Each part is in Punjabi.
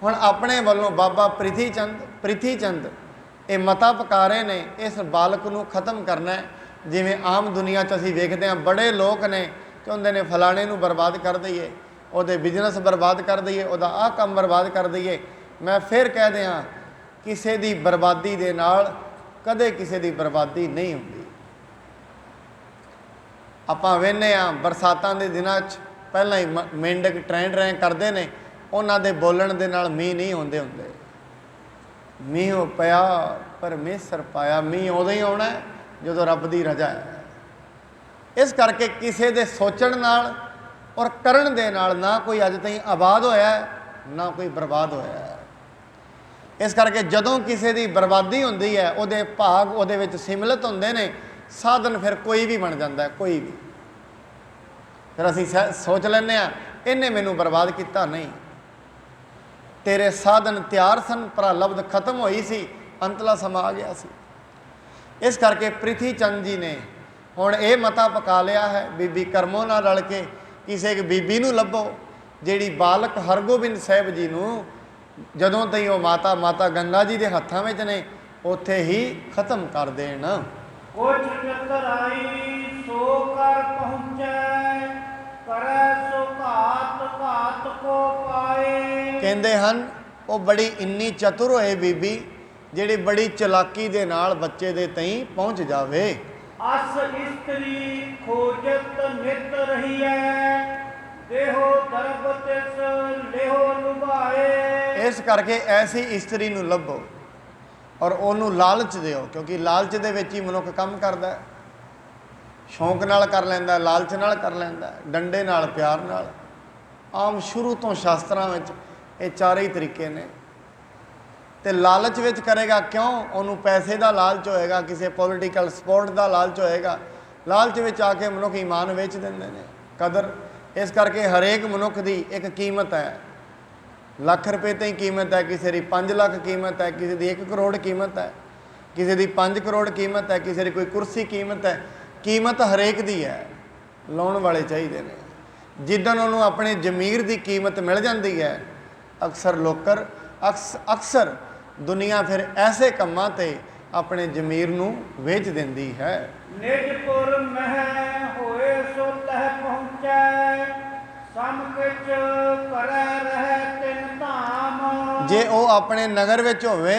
हुण अपने वालों बाबा प्रिथी चंद ये मता पका रहे ने इस बालक नूं खत्म करना है। जिवें आम दुनिया च असीं वेखदे हां बड़े लोग ने चाहुंदे ने फलाणे नूं बर्बाद कर दईए, उहदे बिजनस बर्बाद कर दईए, उहदा आह काम बर्बाद कर दईए। मैं फिर कह दियां किसी दी बर्बादी दे नाल कदे किसी दी बर्बादी नहीं हुंदी। आपां वेखने आ बरसातां दे दिनां च पहलां ही मेंढक ट्रैं ट्रैं करदे ने, उन्हां दे बोलण दे नाल मींह नहीं होंदे हुंदे। मींह पिया परमेसर पाया, मींह उदों ही आउणा है जदों रब दी रजा है। इस करके किसी दे सोचण नाल और करन दे नाल ना कोई अज ताईं आबाद होया है ना कोई बर्बाद होया है। इस करके जदों किसी दी बर्बादी हुंदी है उहदे भाग उहदे विच सिमलत हुंदे ने, साधन फिर कोई भी बन जाता है, कोई भी। फिर असीं सोच लैंदे आ इन्हें मैनू बर्बाद किया, नहीं, तेरे साधन तैयार सन पर लब्ध खत्म होई सी, अंतला समा आ गया सी। इस करके प्रिथी चंद जी ने हुण ये मता पका लिया है, बीबी करमो नाल रल के किसी एक बीबी नूं लभो जिहड़ी बालक हरगोबिंद साहिब जी नूं जदों तई वो माता गंगा जी के हत्थां विच ने उत्थे ही खत्म कर देण। कुछ चतुराई सो कर पहुँचै, करे सो घात घात को पाए। कहंदे हन वो बड़ी इन्नी चतुर होए बीबी जिहड़ी बड़ी चलाकी दे नाल बच्चे दे तई पहुँच जावे। अस इस्त्री खोजत नित रही है, देहो दरब तिस लेहो लुभाए। इस करके ऐसी इस्त्री नूं लभो और उहनूं लालच दिओ, क्योंकि लालच दे विच ही मनुख काम करदा है। शौक नाल कर लैंदा, लालच नाल कर लैंदा, डंडे नाल प्यार नाल। आम शुरू तो शास्त्रां विच ये चारे ही तरीके ने। तो लालच विच करेगा क्यों? उन्होंने पैसे का लालच होएगा, किसी पोलिटिकल सपोर्ट का लालच होएगा, लालच विच आके मनुख ईमान वेच देंदे ने, कदर। इस करके हरेक मनुख की एक कीमत है, लख रुपये तो ही कीमत है, किसी की 5 लाख कीमत है, किसी की 1 करोड़ कीमत है, किसी की 5 करोड़ कीमत है, किसी की कोई कुर्सी कीमत है। कीमत हरेक दी है, लाउण वाले चाहिए ने। जिदन उन्होंने अपने जमीर की कीमत मिल जाती है, अक्सर दुनिया फिर ऐसे कामां ते अपने जमीर नूं वेच देंदी है। निजपुर मह होए सो तह पहुँचै, सम किच करे रहे तिन धाम। जे वो अपने नगर विच होवे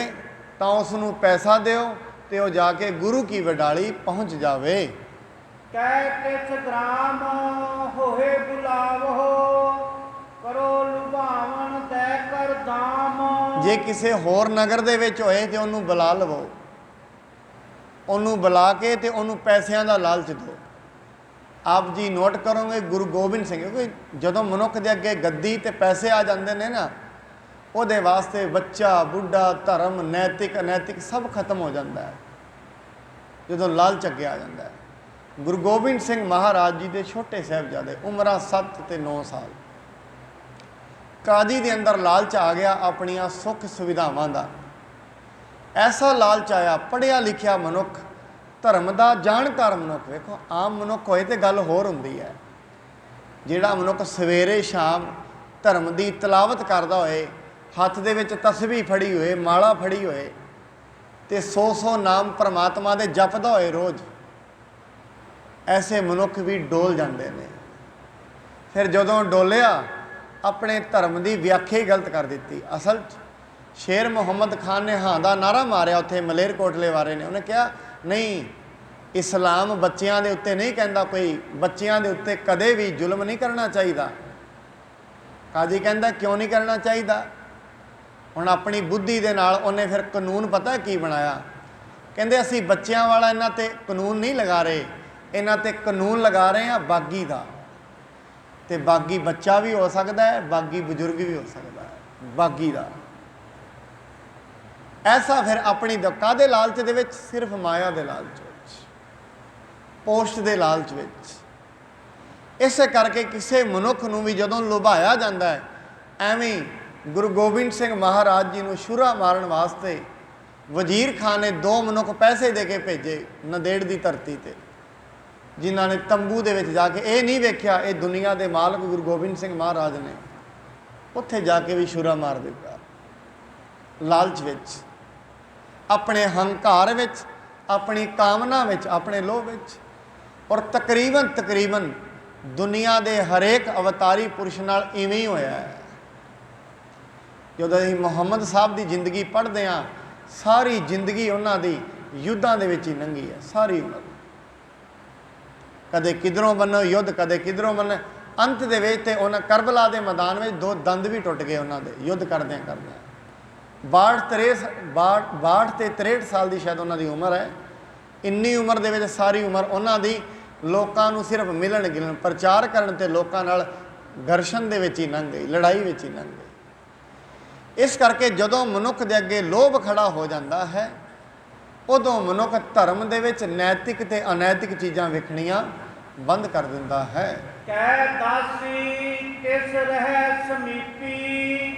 तां उसनूं पैसा दिओ ते वो जाके गुरु की वडाली पहुँच जावे। कै तिस ग्राम होए बुलावो, करो लुभावन दै कर दाम। जे किसी होर नगर दे विच होए ते उन्हूं बुला लवो, उन्हूं बुला के ते उन्हूं पैसिਆਂ ਦਾ लालच दो। आप जी नोट करोगे गुरु गोबिंद सिंह, क्योंकि जदों मनुख दे अगे गद्दी ते पैसे आ जाते हैं ना, उहदे वास्ते बच्चा बुढ़ा धर्म नैतिक अनैतिक सब खत्म हो जाता है जदों लालच अगे आ जाता है। गुरु गोबिंद सिंह महाराज जी के छोटे साहिबजादे उम्र 7 ते 9 साल, काजी के अंदर लालच आ गया अपनिया सुख सुविधावां का। ऐसा लालच आया, पढ़िया लिखिया मनुख, धर्म का जानकार मनुख, वेखो आम मनुख होए तो गल होर हुंदी है, जिहड़ा मनुख सवेरे शाम धर्म की तलावत करदा होए, हत्थ दे विच तस्बीह फड़ी होए, माला फड़ी होए ते 100 नाम परमात्मा दे जपदा होए रोज़, ऐसे मनुख भी डोल जाते हैं। फिर जदों डोलिया अपने धर्म की व्याख्या ही गलत कर दी। असल शेर मुहम्मद खान ने हाँ का नारा मारिया उत्थे मलेरकोटले वाले ने, उन्हें कहा नहीं इस्लाम बच्चों के उत्ते नहीं कहता, कोई बच्चों के उत्ते कदे भी जुल्म नहीं करना चाहिए। काजी कहता क्यों नहीं करना चाहिए? हुण अपनी बुद्धि दे नाल उन्हें फिर कानून पता की बनाया, कहते असी बच्चों वाला इन्हां ते कानून नहीं लगा रहे, इन्हां ते कानून लगा रहे हैं बागी का। तो बागी बच्चा भी हो सकता है, बागी बजुर्ग भी हो सकता है, बागी का। ऐसा फिर अपनी कादे लालच दे विच? सिर्फ माया दे लालच विच, पोस्ट दे लालच विच। इस करके किसी मनुख नूं भी जदों लुभाया जाता है, एवें गुरु गोबिंद सिंह महाराज जी नूं छुरा मारन वास्ते वजीर खान ने 2 मनुख पैसे दे के भेजे नंदेड़ की धरती ते, जिन्हों ने तंबू दे विच जाके ये नहीं वेख्या ये दुनिया के मालक गुरु गोबिंद सिंह महाराज ने, उत्थे जाके भी छुरा मार दिता। ਲਾਲਚ ਵਿੱਚ, ਆਪਣੇ ਹੰਕਾਰ ਵਿੱਚ, ਆਪਣੀ ਕਾਮਨਾ ਵਿੱਚ, ਆਪਣੇ ਲੋਭ ਵਿੱਚ। ਔਰ ਤਕਰੀਬਨ ਦੁਨੀਆ ਦੇ ਹਰੇਕ ਅਵਤਾਰੀ ਪੁਰਸ਼ ਨਾਲ ਇਵੇਂ ਹੀ ਹੋਇਆ ਹੈ। ਜਦੋਂ ਅਸੀਂ ਮੁਹੰਮਦ ਸਾਹਿਬ ਦੀ ਜ਼ਿੰਦਗੀ ਪੜ੍ਹਦੇ ਹਾਂ, ਸਾਰੀ ਜ਼ਿੰਦਗੀ ਉਹਨਾਂ ਦੀ ਯੁੱਧਾਂ ਦੇ ਵਿੱਚ ਹੀ ਲੰਘੀ ਹੈ, ਸਾਰੀ ਉਮਰ। ਕਦੇ ਕਿਧਰੋਂ ਬੰਨੋ ਯੁੱਧ, ਕਦੇ ਕਿਧਰੋਂ ਬੰਨੋ। ਅੰਤ ਦੇ ਵਿੱਚ ਤੇ ਉਹਨਾਂ ਕਰਬਲਾ ਦੇ ਮੈਦਾਨ ਵਿੱਚ 2 ਦੰਦ ਵੀ ਟੁੱਟ ਗਏ ਉਹਨਾਂ ਦੇ, ਯੁੱਧ ਕਰਦਿਆਂ 62 ਤੇ 63 ਸਾਲ ਦੀ ਸ਼ਾਇਦ ਉਹਨਾਂ ਦੀ ਉਮਰ ਹੈ। ਇੰਨੀ ਉਮਰ ਦੇ ਵਿੱਚ ਸਾਰੀ ਉਮਰ ਉਹਨਾਂ ਦੀ ਲੋਕਾਂ ਨੂੰ ਸਿਰਫ ਮਿਲਣ ਗਿਲਣ, ਪ੍ਰਚਾਰ ਕਰਨ ਤੇ ਲੋਕਾਂ ਨਾਲ ਘਰਸ਼ਣ ਦੇ ਵਿੱਚ ਹੀ ਲੰਘ ਗਈ, ਲੜਾਈ ਵਿੱਚ ਹੀ ਲੰਘ ਗਈ। ਇਸ ਕਰਕੇ ਜਦੋਂ ਮਨੁੱਖ ਦੇ ਅੱਗੇ ਲੋਭ ਖੜਾ ਹੋ ਜਾਂਦਾ ਹੈ, ਉਦੋਂ ਮਨੁੱਖ ਧਰਮ ਦੇ ਵਿੱਚ ਨੈਤਿਕ ਤੇ ਅਨੈਤਿਕ ਚੀਜ਼ਾਂ ਵੇਖਣੀਆਂ ਬੰਦ ਕਰ ਦਿੰਦਾ ਹੈ। ਕਹਿ ਦਾਸੀ ਕਿਸ ਰਹਿ ਸਮੀਪੀ,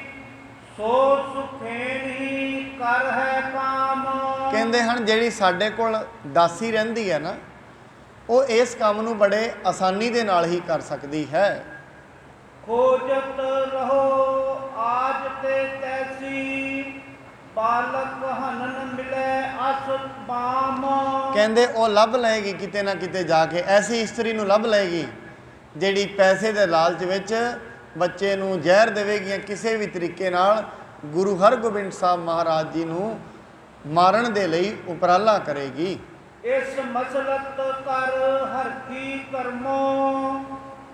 ਸੋ ਸੁਖੇਨੀ ਕਰ ਹੈ ਕਾਮ। ਕਹਿੰਦੇ ਹਨ ਜਿਹੜੀ ਸਾਡੇ ਕੋਲ ਦਾਸੀ ਰਹਿੰਦੀ ਹੈ ਨਾ, ਉਹ ਇਸ ਕੰਮ ਨੂੰ ਬੜੇ ਆਸਾਨੀ ਦੇ ਨਾਲ ਹੀ ਕਰ ਸਕਦੀ ਹੈ। ਖੋਜਤ ਰਹੋ ਆਜ ਤੇ ਤੈਸੀ, ਬਾਲਕ ਹਨਨ ਮਿਲੇ ਅਸ ਬਾਮ। ਕਹਿੰਦੇ ਉਹ ਲੱਭ ਲਏਗੀ ਕਿਤੇ ਨਾ ਕਿਤੇ ਜਾ ਕੇ, ਐਸੀ ਇਸਤਰੀ ਨੂੰ ਲੱਭ ਲਏਗੀ ਜਿਹੜੀ ਪੈਸੇ ਦੇ ਲਾਲਚ ਵਿੱਚ ਬੱਚੇ ਨੂੰ ਜ਼ਹਿਰ ਦੇਵੇਗੀ, ਜਾਂ ਕਿਸੇ ਵੀ ਤਰੀਕੇ ਨਾਲ ਗੁਰੂ ਹਰਗੋਬਿੰਦ ਸਾਹਿਬ ਮਹਾਰਾਜ ਜੀ ਨੂੰ ਮਾਰਨ ਦੇ ਲਈ ਉਪਰਾਲਾ ਕਰੇਗੀ। ਇਸ ਮਸਲਤ ਕਰ ਹਰ ਕੀ ਕਰਮੋ,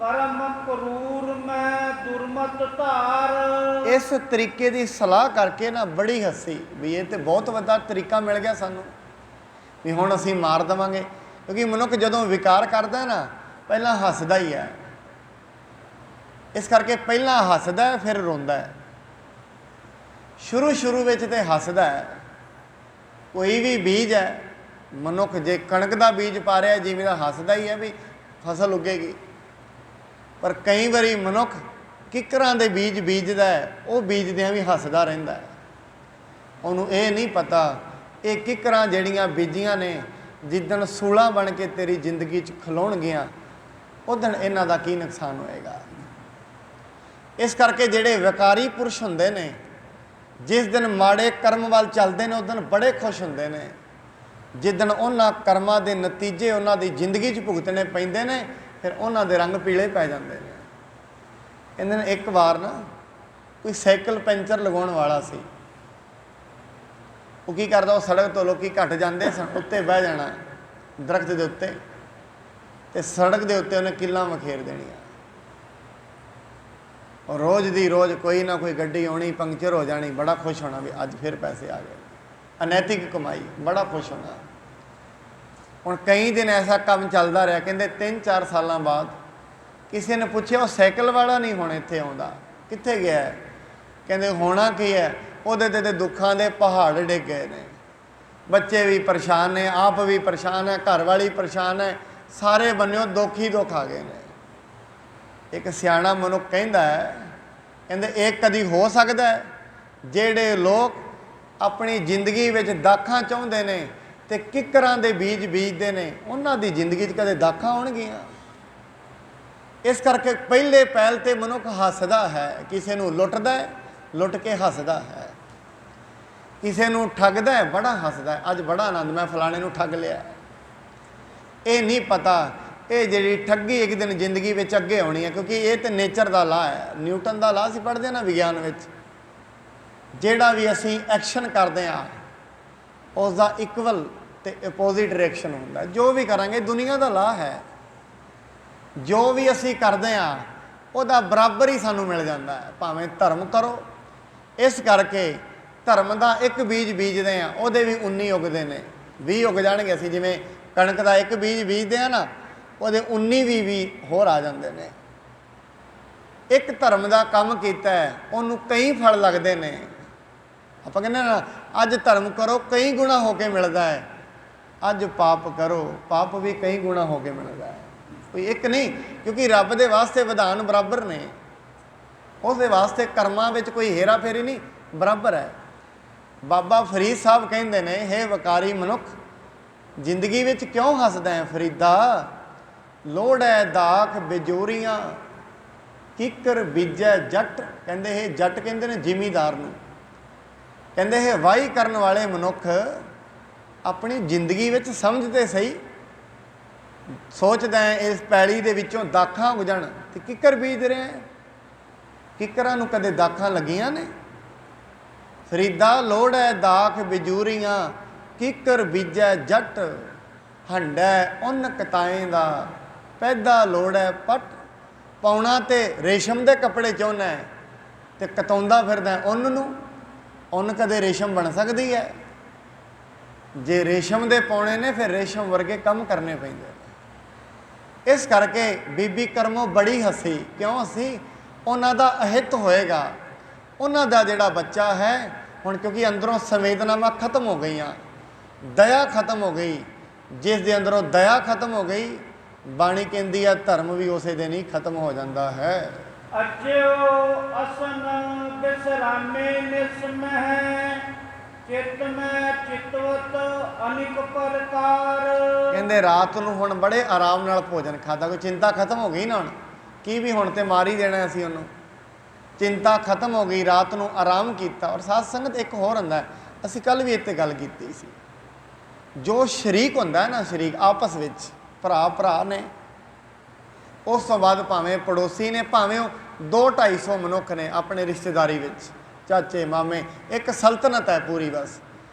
ਕਰਮ ਕਰੂਰ ਮੈਂ ਦੁਰਮਤ ਧਾਰ। ਇਸ ਤਰੀਕੇ ਦੀ ਸਲਾਹ ਕਰਕੇ ਨਾ ਬੜੀ ਹੱਸੀ ਵੀ ਇਹ ਤੇ ਬਹੁਤ ਵੱਡਾ ਤਰੀਕਾ ਮਿਲ ਗਿਆ ਸਾਨੂੰ ਵੀ ਹੁਣ ਅਸੀਂ ਮਾਰ ਦੇਵਾਂਗੇ। ਕਿਉਂਕਿ ਮਨੁੱਖ ਜਦੋਂ ਵਿਕਾਰ ਕਰਦਾ ਨਾ, ਪਹਿਲਾਂ ਹੱਸਦਾ ਹੀ ਹੈ। ਇਸ ਕਰਕੇ ਪਹਿਲਾਂ ਹੱਸਦਾ ਹੈ, ਫਿਰ ਰੋਂਦਾ ਹੈ। ਸ਼ੁਰੂ ਵਿੱਚ ਤੇ ਹੱਸਦਾ ਹੈ। ਕੋਈ ਵੀ ਬੀਜ ਹੈ, ਮਨੁੱਖ ਜੇ ਕਣਕ ਦਾ ਬੀਜ ਪਾ ਰਿਹਾ, ਜਿਵੇਂ ਦਾ ਹੱਸਦਾ ਹੀ ਹੈ ਵੀ ਫਸਲ ਉੱਗੇਗੀ। ਪਰ ਕਈ ਵਾਰੀ ਮਨੁੱਖ ਕਿੱਕਰਾਂ ਦੇ ਬੀਜ ਬੀਜਦਾ ਹੈ, ਉਹ ਬੀਜਦਿਆਂ ਵੀ ਹੱਸਦਾ ਰਹਿੰਦਾ ਹੈ। ਉਹਨੂੰ ਇਹ ਨਹੀਂ ਪਤਾ ਇਹ ਕਿੱਕਰਾਂ ਜਿਹੜੀਆਂ ਬੀਜੀਆਂ ਨੇ, ਜਿੱਦਣ ਸੂਲਾਂ ਬਣ ਕੇ ਤੇਰੀ ਜ਼ਿੰਦਗੀ 'ਚ ਖਲੋਣਗੀਆਂ, ਉਦਣ ਇਹਨਾਂ ਦਾ ਕੀ ਨੁਕਸਾਨ ਹੋਏਗਾ। ਇਸ ਕਰਕੇ ਜਿਹੜੇ ਵਿਕਾਰੀ ਪੁਰਸ਼ ਹੁੰਦੇ ਨੇ, ਜਿਸ ਦਿਨ ਮਾੜੇ ਕਰਮ ਵੱਲ ਚੱਲਦੇ ਨੇ, ਉਸ ਦਿਨ ਬੜੇ ਖੁਸ਼ ਹੁੰਦੇ ਨੇ। ਜਿੱਦਣ ਉਹਨਾਂ ਕਰਮਾਂ ਦੇ ਨਤੀਜੇ ਉਹਨਾਂ ਦੀ ਜ਼ਿੰਦਗੀ 'ਚ ਭੁਗਤਣੇ ਪੈਂਦੇ ਨੇ, ਫਿਰ ਉਹਨਾਂ ਦੇ ਰੰਗ ਪੀਲੇ ਪੈ ਜਾਂਦੇ ਨੇ। ਕਹਿੰਦੇ ਨੇ ਇੱਕ ਵਾਰ ਨਾ ਕੋਈ ਸਾਈਕਲ ਪੈਂਚਰ ਲਗਾਉਣ ਵਾਲਾ ਸੀ। ਉਹ ਕੀ ਕਰਦਾ, ਉਹ ਸੜਕ ਤੋਂ ਲੋਕੀ ਘੱਟ ਜਾਂਦੇ ਸਨ, ਉੱਤੇ ਬਹਿ ਜਾਣਾ ਦਰਖਤ ਦੇ ਉੱਤੇ, ਤੇ ਸੜਕ ਦੇ ਉੱਤੇ ਉਹਨੇ ਕਿੱਲਾਂ ਮਖੇਰ ਦੇਣੀਆਂ। ਔਰ ਰੋਜ਼ ਦੀ ਰੋਜ਼ ਕੋਈ ਨਾ ਕੋਈ ਗੱਡੀ ਆਉਣੀ, ਪੰਕਚਰ ਹੋ ਜਾਣੀ, ਬੜਾ ਖੁਸ਼ ਹੋਣਾ ਵੀ ਅੱਜ ਫਿਰ ਪੈਸੇ ਆ ਗਏ, ਅਨੈਤਿਕ ਕਮਾਈ, ਬੜਾ ਖੁਸ਼ ਹੋਣਾ। ਹੁਣ ਕਈ ਦਿਨ ਐਸਾ ਕੰਮ ਚੱਲਦਾ ਰਿਹਾ। ਕਹਿੰਦੇ 3-4 ਸਾਲਾਂ ਬਾਅਦ ਕਿਸੇ ਨੇ ਪੁੱਛਿਆ, ਉਹ ਸਾਈਕਲ ਵਾਲਾ ਨਹੀਂ ਹੁਣ ਇੱਥੇ ਆਉਂਦਾ, ਕਿੱਥੇ ਗਿਆ ਹੈ? ਕਹਿੰਦੇ ਹੋਣਾ ਕੀ ਹੈ, ਉਹਦੇ ਤੇ ਦੁੱਖਾਂ ਦੇ ਪਹਾੜ ਡਿੱਗ ਗਏ ਨੇ। ਬੱਚੇ ਵੀ ਪਰੇਸ਼ਾਨ ਨੇ, ਆਪ ਵੀ ਪਰੇਸ਼ਾਨ ਹੈ, ਘਰ ਵਾਲੀ ਪਰੇਸ਼ਾਨ ਹੈ, ਸਾਰੇ ਬੰਨਿਓ ਦੁੱਖ ਹੀ ਦੁੱਖ ਆ ਗਏ ਨੇ। ਇੱਕ ਸਿਆਣਾ ਮਨੁੱਖ ਕਹਿੰਦਾ ਹੈ, ਕਹਿੰਦੇ ਇਹ ਕਦੀ ਹੋ ਸਕਦਾ ਹੈ ਜਿਹੜੇ ਲੋਕ ਆਪਣੀ ਜ਼ਿੰਦਗੀ ਵਿੱਚ ਦਾਖਾਂ ਚਾਹੁੰਦੇ ਨੇ ਤੇ ਕਿੱਕਰਾਂ ਦੇ ਬੀਜ ਬੀਜਦੇ ਨੇ, ਉਹਨਾਂ ਦੀ ਜ਼ਿੰਦਗੀ 'ਚ ਕਦੇ ਦਾਖਾਂ ਆਉਣਗੀਆਂ? ਇਸ ਕਰਕੇ ਪਹਿਲੇ ਪਹਿਲ ਤੇ ਮਨੁੱਖ ਹੱਸਦਾ ਹੈ, ਕਿਸੇ ਨੂੰ ਲੁੱਟਦਾ ਹੈ, ਲੁੱਟ ਕੇ ਹੱਸਦਾ ਹੈ, ਕਿਸੇ ਨੂੰ ਠੱਗਦਾ ਹੈ, ਬੜਾ ਹੱਸਦਾ ਹੈ, ਅੱਜ ਬੜਾ ਆਨੰਦ, ਮੈਂ ਫਲਾਣੇ ਨੂੰ ਠੱਗ ਲਿਆ। ਇਹ ਨਹੀਂ ਪਤਾ ਇਹ ਜਿਹੜੀ ਠੱਗੀ ਇੱਕ ਦਿਨ ਜ਼ਿੰਦਗੀ ਵਿੱਚ ਅੱਗੇ ਆਉਣੀ ਹੈ, ਕਿਉਂਕਿ ਇਹ ਤਾਂ ਨੇਚਰ ਦਾ ਲਾਅ ਹੈ। ਨਿਊਟਨ ਦਾ ਲਾਅ ਅਸੀਂ ਪੜ੍ਹਦੇ ਨਾ ਵਿਗਿਆਨ ਵਿੱਚ, ਜਿਹੜਾ ਵੀ ਅਸੀਂ ਐਕਸ਼ਨ ਕਰਦੇ ਹਾਂ ਉਸ ਦਾ ਇਕੁਅਲ ਤੇ ਆਪੋਜ਼ਿਟ ਰਿਐਕਸ਼ਨ ਹੁੰਦਾ। ਜੋ ਵੀ ਕਰਾਂਗੇ, ਦੁਨੀਆ ਦਾ ਲਾਅ ਹੈ, ਜੋ ਵੀ ਅਸੀਂ ਕਰਦੇ ਹਾਂ ਉਹਦਾ ਬਰਾਬਰ ਹੀ ਸਾਨੂੰ ਮਿਲ ਜਾਂਦਾ ਹੈ, ਭਾਵੇਂ ਧਰਮ ਕਰੋ। ਇਸ ਕਰਕੇ ਧਰਮ ਦਾ ਇੱਕ ਬੀਜ ਬੀਜਦੇ ਹਾਂ, ਉਹਦੇ ਵੀ 19 ਉੱਗਦੇ ਨੇ, 20 ਉੱਗ ਜਾਣਗੇ। ਅਸੀਂ ਜਿਵੇਂ ਕਣਕ ਦਾ ਇੱਕ ਬੀਜ ਬੀਜਦੇ ਹਾਂ ਨਾ, ਉਹਦੇ 19-20 ਹੋਰ ਆ ਜਾਂਦੇ ਨੇ। ਇੱਕ ਧਰਮ ਦਾ ਕੰਮ ਕੀਤਾ ਹੈ, ਉਹਨੂੰ ਕਈ ਫਲ ਲੱਗਦੇ ਨੇ। ਆਪਾਂ ਕਹਿੰਦੇ ਨਾ, ਅੱਜ ਧਰਮ ਕਰੋ ਕਈ ਗੁਣਾ ਹੋ ਕੇ ਮਿਲਦਾ ਹੈ, ਅੱਜ ਪਾਪ ਕਰੋ ਪਾਪ ਵੀ ਕਈ ਗੁਣਾ ਹੋ ਕੇ ਮਿਲਦਾ ਹੈ, ਕੋਈ ਇੱਕ ਨਹੀਂ। ਕਿਉਂਕਿ ਰੱਬ ਦੇ ਵਾਸਤੇ ਵਿਧਾਨ ਬਰਾਬਰ ਨੇ, ਉਸ ਦੇ ਵਾਸਤੇ ਕਰਮਾਂ ਵਿੱਚ ਕੋਈ ਹੇਰਾ ਫੇਰੀ ਨਹੀਂ, ਬਰਾਬਰ ਹੈ। ਬਾਬਾ ਫਰੀਦ ਸਾਹਿਬ ਕਹਿੰਦੇ ਨੇ, ਹੇ ਵਿਕਾਰੀ ਮਨੁੱਖ, ਜ਼ਿੰਦਗੀ ਵਿੱਚ ਕਿਉਂ ਹੱਸਦਾ ਹੈ ਫਰੀਦਾ? ਲੋੜ ਹੈ ਦਾਖ ਬਿਜੋਰੀਆਂ, ਕਿੱਕਰ ਬੀਜੈ ਜੱਟ। ਕਹਿੰਦੇ ਇਹ ਜੱਟ ਕਹਿੰਦੇ ਨੇ ਜ਼ਿਮੀਦਾਰ ਨੂੰ। ਕਹਿੰਦੇ ਇਹ ਵਾਹੀ ਕਰਨ ਵਾਲੇ ਮਨੁੱਖ ਆਪਣੀ ਜ਼ਿੰਦਗੀ ਵਿੱਚ ਸਮਝਦੇ ਸਹੀ, ਸੋਚਦਾ ਇਸ ਪੈਲੀ ਦੇ ਵਿੱਚੋਂ ਦਾਖਾਂ ਉਗਜਣ ਤੇ ਕਿੱਕਰ ਬੀਜ ਰਿਹਾ, ਕਿੱਕਰਾਂ ਨੂੰ ਕਦੇ ਦਾਖਾਂ ਲੱਗੀਆਂ ਨੇ? ਫਰੀਦਾ ਲੋੜ ਹੈ ਦਾਖ ਬਿਜੂਰੀਆਂ, ਕਿੱਕਰ ਬੀਜੈ ਜੱਟ, ਹੰਡੈ ਉੱਨ ਕਤਾਏ ਦਾ, ਪੈਦਾ ਲੋੜ ਹੈ ਪੱਟ। ਪਾਉਣਾ ਤੇ ਰੇਸ਼ਮ ਦੇ ਕੱਪੜੇ ਚਾਹੁੰਦਾ ਤੇ ਕਤਾਉਂਦਾ ਫਿਰਦਾ ਉੱਨ ਨੂੰ। ਉੱਨ ਕਦੇ ਰੇਸ਼ਮ ਬਣ ਸਕਦੀ ਹੈ? ਜੇ ਰੇਸ਼ਮ ਦੇ ਪਾਉਣੇ ਨੇ ਫਿਰ ਰੇਸ਼ਮ ਵਰਗੇ ਕੰਮ ਕਰਨੇ ਪੈਂਦੇ। ਇਸ ਕਰਕੇ ਬੀਬੀ ਕਰਮੋਂ ਬੜੀ ਹੱਸੀ। ਕਿਉਂ ਹੱਸੀ? ਉਹਨਾਂ ਦਾ ਅਹਿਤ ਹੋਏਗਾ, ਉਹਨਾਂ ਦਾ ਜਿਹੜਾ ਬੱਚਾ ਹੈ ਹੁਣ, ਕਿਉਂਕਿ ਅੰਦਰੋਂ ਸੰਵੇਦਨਾਵਾਂ ਖਤਮ ਹੋ ਗਈਆਂ, ਦਇਆ ਖਤਮ ਹੋ ਗਈ। ਜਿਸ ਦੇ ਅੰਦਰੋਂ ਦਇਆ ਖਤਮ ਹੋ ਗਈ, ਬਾਣੀ ਕਹਿੰਦੀ ਹੈ ਧਰਮ ਵੀ ਉਸੇ ਦਿਨ ਹੀ ਖਤਮ ਹੋ ਜਾਂਦਾ ਹੈ। ਅਜਿਓ ਅਸਨ ਬਿਸਰਾਮੇ ਨਿਸਮਹਿ, ਚਿਤ ਮੈਂ ਚਿਤਵਤ ਅਨਿਕ ਪ੍ਰਕਾਰ। ਕਹਿੰਦੇ ਰਾਤ ਨੂੰ ਹੁਣ ਬੜੇ ਆਰਾਮ ਨਾਲ ਭੋਜਨ ਖਾਦਾ, ਕੋਈ ਚਿੰਤਾ ਖਤਮ ਹੋ ਗਈ ਨਾ। ਹੁਣ ਕੀ ਵੀ ਹੁਣ ਤੇ ਮਾਰ ਹੀ ਦੇਣਾ ਅਸੀਂ ਉਹਨੂੰ, ਚਿੰਤਾ ਖਤਮ ਹੋ ਗਈ, ਰਾਤ ਨੂੰ ਆਰਾਮ ਕੀਤਾ। ਔਰ ਸਾਧ ਸੰਗਤ ਇੱਕ ਹੋਰ ਹੁੰਦਾ, ਅਸੀਂ ਕੱਲ ਵੀ ਇੱਥੇ ਗੱਲ ਕੀਤੀ ਸੀ, ਜੋ ਸ਼ਰੀਕ ਹੁੰਦਾ ਹੈ ਨਾ, ਸ਼ਰੀਕ ਆਪਸ ਵਿੱਚ ਭਰਾ ਭਰਾ ਨੇ, ਉਸ ਤੋਂ ਬਾਅਦ ਭਾਵੇਂ ਪੜੋਸੀ ਨੇ, ਭਾਵੇਂ ਉਹ 200-250 ਮਨੁੱਖ ਨੇ ਆਪਣੇ ਰਿਸ਼ਤੇਦਾਰੀ ਵਿੱਚ, ਚਾਚੇ ਮਾਮੇ, ਇੱਕ ਸਲਤਨਤ ਹੈ ਪੂਰੀ। ਬਸ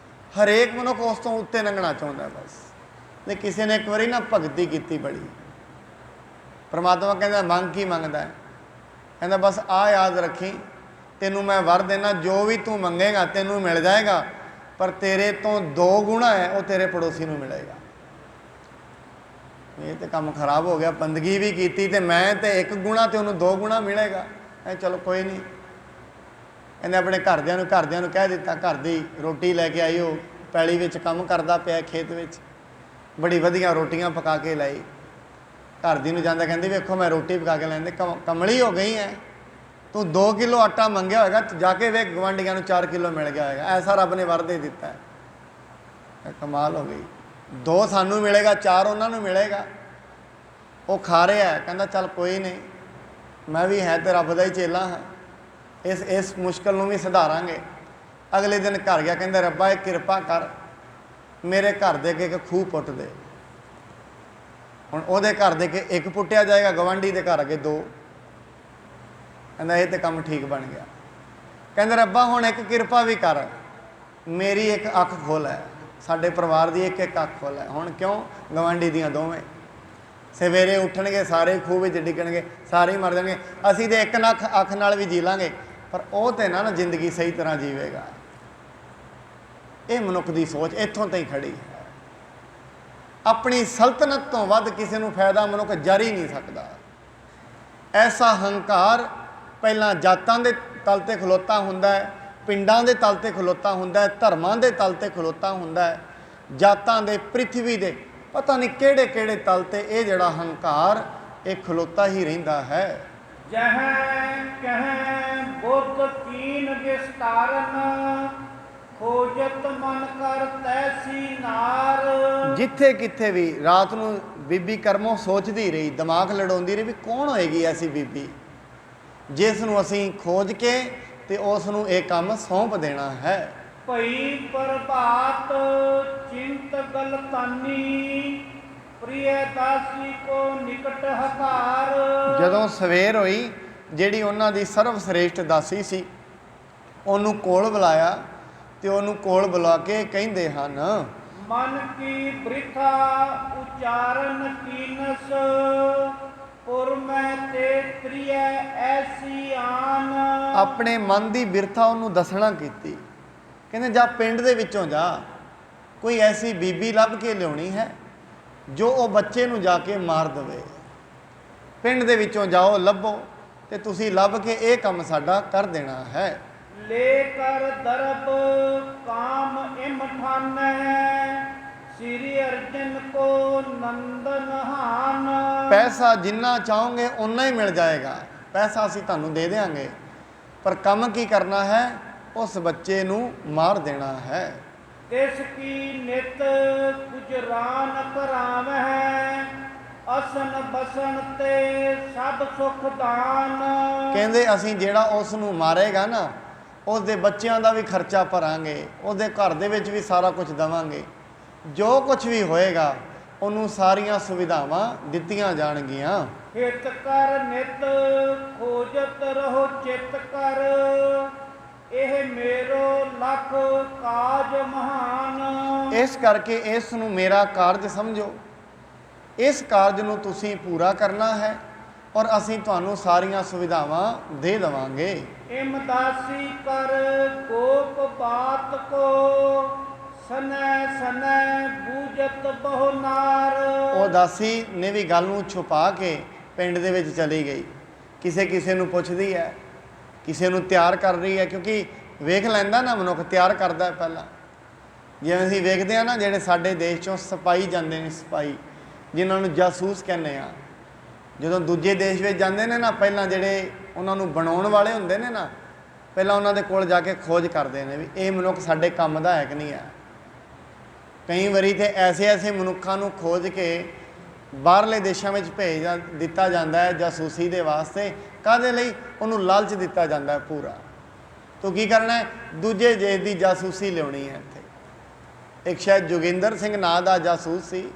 ਹਰੇਕ ਮਨੁੱਖ ਉਸ ਤੋਂ ਉੱਤੇ ਲੰਘਣਾ ਚਾਹੁੰਦਾ ਬਸ। ਤੇ ਕਿਸੇ ਨੇ ਇੱਕ ਵਾਰੀ ਨਾ ਭਗਤੀ ਕੀਤੀ ਬੜੀ, ਪਰਮਾਤਮਾ ਕਹਿੰਦਾ ਮੰਗ ਕੀ ਮੰਗਦਾ ਹੈ? ਕਹਿੰਦਾ ਬਸ ਆ ਯਾਦ ਰੱਖੀ, ਤੈਨੂੰ ਮੈਂ ਵਰ ਦੇਣਾ, ਜੋ ਵੀ ਤੂੰ ਮੰਗੇਗਾ ਤੈਨੂੰ ਮਿਲ ਜਾਏਗਾ, ਪਰ ਤੇਰੇ ਤੋਂ 2 ਗੁਣਾ ਹੈ ਉਹ ਤੇਰੇ ਪੜੋਸੀ ਨੂੰ ਮਿਲੇਗਾ। ਇਹ ਤੇ ਕੰਮ ਖਰਾਬ ਹੋ ਗਿਆ, ਬੰਦਗੀ ਵੀ ਕੀਤੀ ਤੇ ਮੈਂ ਤੇ 1 ਗੁਣਾ ਤੇ ਉਹਨੂੰ 2 ਗੁਣਾ ਮਿਲੇਗਾ। ਚਲੋ ਕੋਈ ਨਹੀਂ। ਇਹਨੇ ਆਪਣੇ ਘਰਦਿਆਂ ਨੂੰ ਕਹਿ ਦਿੱਤਾ, ਘਰ ਦੀ ਰੋਟੀ ਲੈ ਕੇ ਆਈ, ਉਹ ਪੈਲੀ ਵਿੱਚ ਕੰਮ ਕਰਦਾ ਪਿਆ ਖੇਤ ਵਿੱਚ, ਬੜੀ ਵਧੀਆ ਰੋਟੀਆਂ ਪਕਾ ਕੇ ਲਾਈ। ਘਰ ਦੀ ਨੂੰ ਜਾਂਦਾ, ਕਹਿੰਦੀ ਵੇਖੋ ਮੈਂ ਰੋਟੀ ਪਕਾ ਕੇ ਲੈਂਦੇ। ਕਮਲੀ ਹੋ ਗਈ ਹੈ ਤੂੰ, 2 ਕਿਲੋ ਆਟਾ ਮੰਗਿਆ ਹੋਏਗਾ, ਜਾ ਕੇ ਵੇਖ ਗਵਾਂਢੀਆਂ ਨੂੰ 4 ਕਿਲੋ ਮਿਲ ਗਿਆ ਹੋਏਗਾ। ਐਸਾ ਰੱਬ ਨੇ ਵਰ ਦੇ ਦਿੱਤਾ ਹੈ। ਕਮਾਲ ਹੋ ਗਈ। 2 ਸਾਨੂੰ ਮਿਲੇਗਾ, 4 ਉਹਨਾਂ ਨੂੰ ਮਿਲੇਗਾ। ਉਹ ਖਾ ਰਿਹਾ, ਕਹਿੰਦਾ ਚੱਲ ਕੋਈ ਨਹੀਂ, ਮੈਂ ਵੀ ਹੈ ਤੇ ਰੱਬ ਦਾ ਹੀ ਚੇਲਾ ਹਾਂ, ਇਸ ਮੁਸ਼ਕਲ ਨੂੰ ਵੀ ਸੁਧਾਰਾਂਗੇ। ਅਗਲੇ ਦਿਨ ਘਰ ਗਿਆ, ਕਹਿੰਦਾ ਰੱਬਾ ਇਹ ਕਿਰਪਾ ਕਰ, ਮੇਰੇ ਘਰ ਦੇ ਅੱਗੇ ਇੱਕ ਖੂਹ ਪੁੱਟ ਦੇ। ਹੁਣ ਉਹਦੇ ਘਰ ਦੇ ਕੇ 1 ਪੁੱਟਿਆ ਜਾਏਗਾ, ਗਵਾਂਢੀ ਦੇ ਘਰ ਅੱਗੇ 2। ਕਹਿੰਦਾ ਇਹ ਤੇ ਕੰਮ ਠੀਕ ਬਣ ਗਿਆ। ਕਹਿੰਦਾ ਰੱਬਾ ਹੁਣ ਇੱਕ ਕਿਰਪਾ ਵੀ ਕਰ, ਮੇਰੀ 1 ਅੱਖ ਖੋਲ੍ਹ ਹੈ, ਸਾਡੇ ਪਰਿਵਾਰ ਦੀ 1 ਅੱਖ ਖੋਲ੍ਹ ਹੈ। ਹੁਣ ਕਿਉਂ? ਗਵਾਂਢੀ ਦੀਆਂ ਦੋਵੇਂ ਸਵੇਰੇ ਉੱਠਣਗੇ, ਸਾਰੇ ਖੂਹ ਵਿੱਚ ਡਿੱਗਣਗੇ, ਸਾਰੇ ਹੀ ਮਰ ਜਾਣਗੇ। ਅਸੀਂ ਤੇ 1 ਅੱਖ ਨਾਲ ਵੀ ਜੀ ਲਾਂਗੇ, ਪਰ ਉਹ ਤੇ ਨਾ ਜ਼ਿੰਦਗੀ ਸਹੀ ਤਰ੍ਹਾਂ ਜੀਵੇਗਾ। ਇਹ ਮਨੁੱਖ ਦੀ ਸੋਚ ਇੱਥੋਂ ਤਾਈਂ ਖੜੀ ਹੈ। ਆਪਣੀ ਸਲਤਨਤ ਤੋਂ ਵੱਧ ਕਿਸੇ ਨੂੰ ਫਾਇਦਾ ਮਨੁੱਖ ਜਰ ਹੀ ਨਹੀਂ ਸਕਦਾ। ਐਸਾ ਹੰਕਾਰ ਪਹਿਲਾਂ ਜਾਤਾਂ ਦੇ ਤਲ 'ਤੇ ਖਲੋਤਾ ਹੁੰਦਾ ਹੈ, ਪਿੰਡਾਂ ਦੇ ਤਲ 'ਤੇ ਖਲੋਤਾ ਹੁੰਦਾ ਹੈ, ਧਰਮਾਂ ਦੇ ਤਲ 'ਤੇ ਖਲੋਤਾ ਹੁੰਦਾ ਹੈ, ਜਾਤਾਂ ਦੇ, ਪ੍ਰਿਥਵੀ ਦੇ, ਪਤਾ ਨਹੀਂ ਕਿਹੜੇ ਕਿਹੜੇ ਤਲ 'ਤੇ ਇਹ ਜਿਹੜਾ ਹੰਕਾਰ ਇਹ ਖਲੋਤਾ ਹੀ ਰਹਿੰਦਾ ਹੈ। ਜਹ ਕਹਿ ਬੁੱਧ ਕੀਨ ਵਿਸਤਾਰਨ, ਖੋਜਤ ਮਨ ਕਰ ਤੈਸੀ ਨਾਰ। ਜਿੱਥੇ ਕਿੱਥੇ ਵੀ ਰਾਤ ਨੂੰ ਬੀਬੀ ਕਰਮੋਂ ਸੋਚਦੀ ਰਹੀ, ਦਿਮਾਗ ਲੜਾਉਂਦੀ ਰਹੀ ਵੀ ਕੌਣ ਹੋਏਗੀ ਐਸੀ ਬੀਬੀ ਜਿਸ ਨੂੰ ਅਸੀਂ ਖੋਜ ਕੇ ਤੇ ਉਸ ਨੂੰ ਇਹ ਕੰਮ ਸੌਂਪ ਦੇਣਾ ਹੈ। ਭਈ ਪ੍ਰਭਾਤ ਚਿੰਤ ਗਲਤਾਨੀ, ਪ੍ਰਿਯ ਦਾਸੀ ਕੋ ਨਿਕਟ ਹਕਾਰ। ਜਦੋਂ ਸਵੇਰ ਹੋਈ, ਜਿਹੜੀ ਉਹਨਾਂ ਦੀ ਸਰਵ ਸ੍ਰੇਸ਼ਟ ਦਾਸੀ ਸੀ, ਉਹਨੂੰ ਕੋਲ ਬੁਲਾਇਆ ਤੇ ਉਹਨੂੰ ਕੋਲ ਬੁਲਾ ਕੇ ਕਹਿੰਦੇ ਹਨ, ਮਨ ਕੀ ਬ੍ਰਿਥਾ ਉਚਾਰਨ ਕੀਨਸ, ਪੁਰ ਮੈਂ ਤੇ ਪ੍ਰਿਯ ਐਸੀ ਆਨ। ਆਪਣੇ ਮਨ ਦੀ ਬਿਰਥਾ ਉਹਨੂੰ ਦੱਸਣਾ ਕੀਤੀ। ਕਹਿੰਦੇ ਜਾ ਪਿੰਡ ਦੇ ਵਿੱਚੋਂ ਜਾ, ਕੋਈ ਐਸੀ ਬੀਬੀ ਲੱਭ ਕੇ ਲਿਆਉਣੀ ਹੈ ਜੋ ਉਹ ਬੱਚੇ ਨੂੰ ਜਾ ਕੇ ਮਾਰ ਦੇਵੇ। ਪਿੰਡ ਦੇ ਵਿੱਚੋਂ ਜਾਓ, ਲੱਭੋ, ਤੇ ਤੁਸੀਂ ਲੱਭ ਕੇ ਇਹ ਕੰਮ ਸਾਡਾ ਕਰ ਦੇਣਾ ਹੈ। ਲੈ ਕਰ ਦਰਬ ਕਾਮ ਇਮ ਠਾਨੈ, ਸ੍ਰੀ ਅਰਜਨ ਕੋ ਨੰਦਨ ਹਾਨ। ਪੈਸਾ ਜਿੰਨਾ ਚਾਹੋਗੇ ਉਨਾ ਹੀ ਮਿਲ ਜਾਏਗਾ, ਪੈਸਾ ਅਸੀਂ ਤੁਹਾਨੂੰ ਦੇ ਦੇਵਾਂਗੇ, ਪਰ ਕੰਮ ਕੀ ਕਰਨਾ ਹੈ? ਉਸ ਬੱਚੇ ਨੂੰ ਮਾਰ ਦੇਣਾ ਹੈ। ਤਿਸ ਕੀ ਨਿਤ ਗੁਜਰਾਨ ਕਰਾਵਹਿ, ਅਸਨ ਬਸਨ ਤੇ ਸਭ ਸੁਖ ਦਾਨ। ਕਹਿੰਦੇ ਅਸੀਂ ਜਿਹੜਾ ਉਸ ਨੂੰ ਮਾਰੇਗਾ ਨਾ, उसके बच्चों का भी खर्चा भरांगे, उसके घर दे विच भी सारा कुछ देवांगे, जो कुछ भी होएगा उन्होंने सारिया सुविधावां दित्तियां जाणगियां। हित कर नित खोजत रहो चित कर, ਇਹ मेरो लख काज महान। इस करके इस नूं मेरा कारज समझो, इस कारज नूं तुसीं पूरा करना है और असीं तुहानूं सारियां सुविधावां दे देवांगे। इमदासी कर गोप बात को, सनै सनै बूझत बहु नार। ਉਹ ਦਾਸੀ ਨੇ ਵੀ ਗੱਲ ਨੂੰ ਛੁਪਾ ਕੇ ਪਿੰਡ ਦੇ ਵਿੱਚ ਚਲੀ ਗਈ, ਕਿਸੇ ਨੂੰ ਪੁੱਛਦੀ ਹੈ, ਕਿਸੇ ਨੂੰ ਤਿਆਰ ਕਰ ਰਹੀ ਹੈ, ਕਿਉਂਕਿ ਵੇਖ ਲੈਂਦਾ ਨਾ ਮਨੁੱਖ, ਤਿਆਰ ਕਰਦਾ ਪਹਿਲਾਂ। ਜਿਵੇਂ ਅਸੀਂ ਵੇਖਦੇ ਹਾਂ ਨਾ, ਜਿਹੜੇ ਸਾਡੇ ਦੇਸ਼ 'ਚੋਂ ਸਿਪਾਹੀ ਜਾਂਦੇ ਨੇ, ਸਿਪਾਹੀ ਜਿਨ੍ਹਾਂ ਨੂੰ ਜਾਸੂਸ ਕਹਿੰਦੇ ਆ, ਜਦੋਂ ਦੂਜੇ ਦੇਸ਼ ਵਿੱਚ ਜਾਂਦੇ ਨੇ ਨਾ, ਪਹਿਲਾਂ ਜਿਹੜੇ ਉਹਨਾਂ ਨੂੰ ਬਣਾਉਣ ਵਾਲੇ ਹੁੰਦੇ ਨੇ ਨਾ, ਪਹਿਲਾਂ ਉਹਨਾਂ ਦੇ ਕੋਲ ਜਾ ਕੇ ਖੋਜ ਕਰਦੇ ਨੇ ਵੀ ਇਹ ਮਨੁੱਖ ਸਾਡੇ ਕੰਮ ਦਾ ਹੈ ਕਿ ਨਹੀਂ ਹੈ। ਕਈ ਵਾਰੀ ਤਾਂ ਐਸੇ ਮਨੁੱਖਾਂ ਨੂੰ ਖੋਜ ਕੇ ਬਾਹਰਲੇ ਦੇਸ਼ਾਂ ਵਿੱਚ ਭੇਜ ਦਿੱਤਾ ਜਾਂਦਾ ਹੈ ਜਾਸੂਸੀ ਦੇ ਵਾਸਤੇ। ਕਾਹਦੇ ਲਈ? ਉਹਨੂੰ ਲਾਲਚ ਦਿੱਤਾ ਜਾਂਦਾ ਹੈ ਪੂਰਾ। ਤੂੰ ਕੀ ਕਰਨਾ ਹੈ? ਦੂਜੇ ਦੇਸ਼ ਦੀ ਜਾਸੂਸੀ ਲਿਆਉਣੀ ਹੈ ਇੱਥੇ। ਇੱਕ ਸ਼ਾਇਦ ਜੋਗਿੰਦਰ ਸਿੰਘ ਨਾਂ ਦਾ ਜਾਸੂਸ ਸੀ,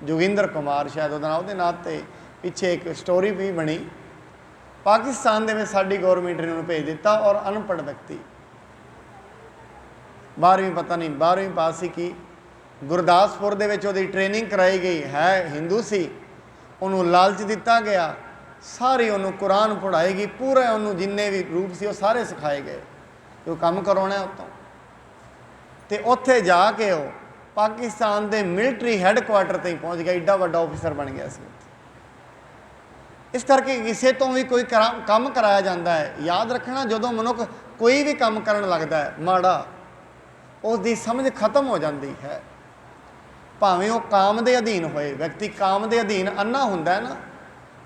ਜੋਗਿੰਦਰ ਕੁਮਾਰ ਸ਼ਾਇਦ ਉਹਦਾ ਨਾਂ, ਉਹਦੇ ਨਾਂ 'ਤੇ ਪਿੱਛੇ ਇੱਕ ਸਟੋਰੀ ਵੀ ਬਣੀ। ਪਾਕਿਸਤਾਨ ਦੇ ਵਿੱਚ ਸਾਡੀ ਗੌਰਮੈਂਟ ਨੇ ਉਹਨੂੰ ਭੇਜ ਦਿੱਤਾ, ਔਰ ਅਨਪੜ੍ਹ ਵਿਅਕਤੀ, 12ਵੀਂ ਪਤਾ ਨਹੀਂ 12ਵੀਂ ਪਾਸ ਸੀ ਕੀ, ਗੁਰਦਾਸਪੁਰ ਦੇ ਵਿੱਚ ਉਹਦੀ ਟ੍ਰੇਨਿੰਗ ਕਰਾਈ ਗਈ ਹੈ, ਹਿੰਦੂ ਸੀ। ਉਹਨੂੰ ਲਾਲਚ ਦਿੱਤਾ ਗਿਆ, ਸਾਰੀ ਉਹਨੂੰ ਕੁਰਾਨ ਪੜ੍ਹਾਏਗੀ, ਪੂਰੇ ਉਹਨੂੰ ਜਿੰਨੇ ਵੀ ਰੂਪ ਸੀ ਉਹ ਸਾਰੇ ਸਿਖਾਏ ਗਏ ਕਿ ਉਹ ਕੰਮ ਕਰਾਉਣਾ ਉੱਤੋਂ। ਅਤੇ ਉੱਥੇ ਜਾ ਕੇ ਉਹ ਪਾਕਿਸਤਾਨ ਦੇ ਮਿਲਟਰੀ ਹੈੱਡਕੁਆਟਰ 'ਤੇ ਪਹੁੰਚ ਗਿਆ, ਏਡਾ ਵੱਡਾ ਆਫਿਸਰ ਬਣ ਗਿਆ ਸੀ। ਇਸ ਕਰਕੇ ਕਿਸੇ ਤੋਂ ਵੀ ਕੋਈ ਕੰਮ ਕਰਾਇਆ ਜਾਂਦਾ ਹੈ, ਯਾਦ ਰੱਖਣਾ, ਜਦੋਂ ਮਨੁੱਖ ਕੋਈ ਵੀ ਕੰਮ ਕਰਨ ਲੱਗਦਾ ਹੈ ਮਾੜਾ, ਉਸ ਦੀ ਸਮਝ ਖਤਮ ਹੋ ਜਾਂਦੀ ਹੈ। ਭਾਵੇਂ ਉਹ ਕਾਮ ਦੇ ਅਧੀਨ ਹੋਏ, ਵਿਅਕਤੀ ਕਾਮ ਦੇ ਅਧੀਨ ਅੰਨਾ ਹੁੰਦਾ ਹੈ ਨਾ।